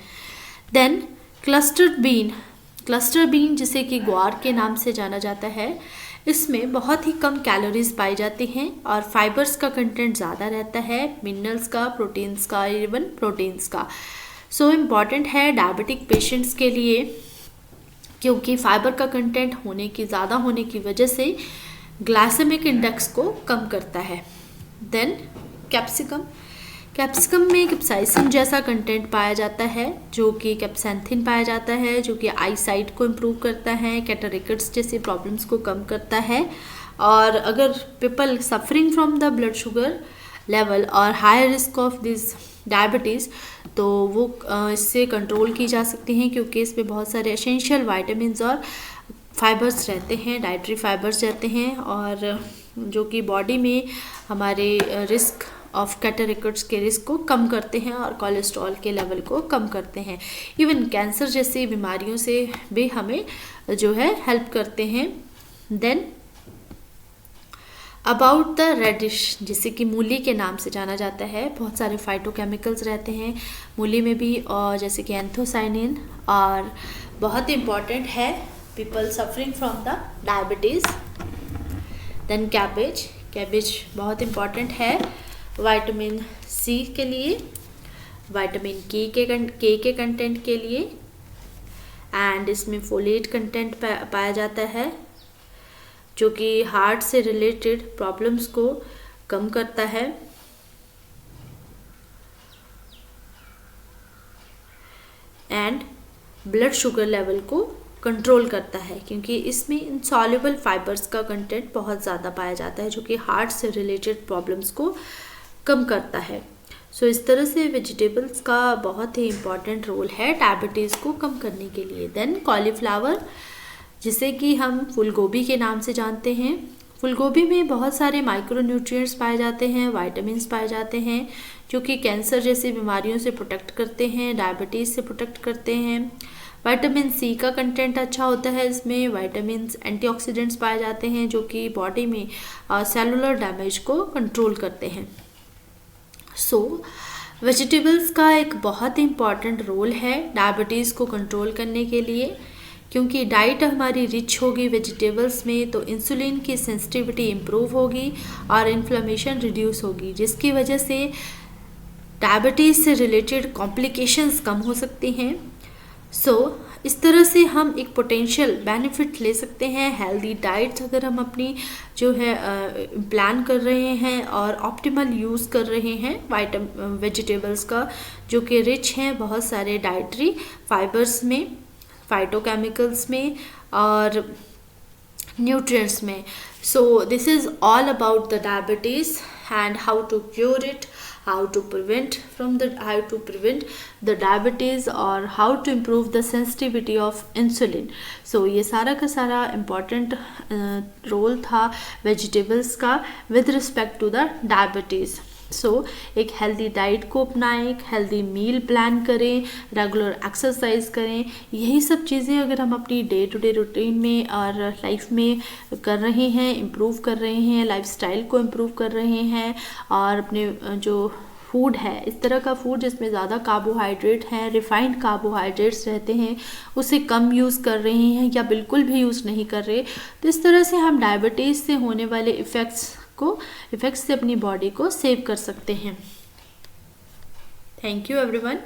A: देन क्लस्टर बीन जिसे कि ग्वार के नाम से जाना जाता है, इसमें बहुत ही कम कैलोरीज पाई जाती हैं और फाइबर्स का कंटेंट ज़्यादा रहता है, मिनरल्स का, प्रोटीन्स का, इवन प्रोटीन्स का। सो इम्पॉर्टेंट है डायबिटिक पेशेंट्स के लिए, क्योंकि फाइबर का कंटेंट ज़्यादा होने की वजह से ग्लाइसेमिक इंडेक्स को कम करता है। देन कैप्सिकम में कैप्साइसिन जैसा कंटेंट पाया जाता है, जो कि कैप्सेंथिन पाया जाता है, जो कि आई साइट को इम्प्रूव करता है, कैटरेक्ट्स जैसी प्रॉब्लम्स को कम करता है। और अगर people suffering from the blood sugar level और high risk of this diabetes, तो वो इससे कंट्रोल की जा सकती हैं, क्योंकि इसमें बहुत सारे एसेंशियल वाइटामिन और फाइबर्स रहते हैं, डाइटरी फाइबर्स रहते हैं, और जो कि बॉडी में हमारे रिस्क ऑफ कैटरेक्ट्स के रिस्क को कम करते हैं और कोलेस्ट्रॉल के लेवल को कम करते हैं। इवन कैंसर जैसी बीमारियों से भी हमें जो है हेल्प करते हैं। देन अबाउट द रेडिश, जिसे कि मूली के नाम से जाना जाता है, बहुत सारे फाइटोकेमिकल्स रहते हैं मूली में भी, और जैसे कि एंथोसाइनिन, और बहुत इम्पॉर्टेंट है people suffering from the diabetes. Then cabbage बहुत इम्पॉर्टेंट है विटामिन सी के लिए, विटामिन के कंटेंट के लिए, एंड इसमें फोलेट कंटेंट पाया जाता है, जो कि हार्ट से रिलेटेड प्रॉब्लम्स को कम करता है। एंड ब्लड शुगर लेवल को कंट्रोल करता है, क्योंकि इसमें इनसॉल्युबल फाइबर्स का कंटेंट बहुत ज़्यादा पाया जाता है, जो कि हार्ट से रिलेटेड प्रॉब्लम्स को कम करता है। सो इस तरह से वेजिटेबल्स का बहुत ही इम्पॉर्टेंट रोल है डायबिटीज़ को कम करने के लिए। देन कॉलीफ्लावर, जिसे कि हम फूलगोभी के नाम से जानते हैं, फूलगोभी में बहुत सारे माइक्रोन्यूट्रिएंट्स पाए जाते हैं, विटामिन्स पाए जाते हैं, जो कि कैंसर जैसी बीमारियों से प्रोटेक्ट करते हैं, डायबिटीज़ से प्रोटेक्ट करते हैं। विटामिन सी का कंटेंट अच्छा होता है इसमें, विटामिन्स एंटीऑक्सीडेंट्स पाए जाते हैं, जो कि बॉडी में सेलुलर डैमेज को कंट्रोल करते हैं। सो वेजिटेबल्स का एक बहुत इम्पॉर्टेंट रोल है डायबिटीज़ को कंट्रोल करने के लिए, क्योंकि डाइट हमारी रिच होगी वेजिटेबल्स में, तो इंसुलिन की सेंसिटिविटी इम्प्रूव होगी और इन्फ्लेमेशन रिड्यूस होगी, जिसकी वजह से डायबिटीज़ से रिलेटेड कॉम्प्लिकेशंस कम हो सकती हैं। सो इस तरह से हम एक पोटेंशियल बेनिफिट ले सकते हैं हेल्दी डाइट्स, अगर हम अपनी जो है प्लान कर रहे हैं और ऑप्टिमल यूज़ कर रहे हैं वेजिटेबल्स का, जो कि रिच हैं बहुत सारे डाइटरी फाइबर्स में, फाइटोकेमिकल्स में और न्यूट्रिएंट्स में। So this is all about the diabetes and how to cure it, how to prevent the diabetes, और how to improve the sensitivity of insulin. So ये सारा का सारा important रोल था वेजिटेबल्स का with respect to the diabetes. सो एक healthy diet को अपनाएं, एक हेल्दी मील प्लान करें, रेगुलर एक्सरसाइज करें। यही सब चीज़ें अगर हम अपनी डे टू डे रूटीन में और लाइफ में कर रहे हैं, इम्प्रूव कर रहे हैं, लाइफस्टाइल को इम्प्रूव कर रहे हैं, और अपने जो फूड है, इस तरह का फूड जिसमें ज़्यादा कार्बोहाइड्रेट हैं, रिफाइंड कार्बोहाइड्रेट्स रहते हैं, उसे कम यूज़ कर रहे हैं या बिल्कुल भी यूज़ नहीं कर रहे, तो इस तरह से हम डायबिटीज़ से होने वाले इफ़ेक्ट्स से अपनी बॉडी को सेव कर सकते हैं। Thank you everyone.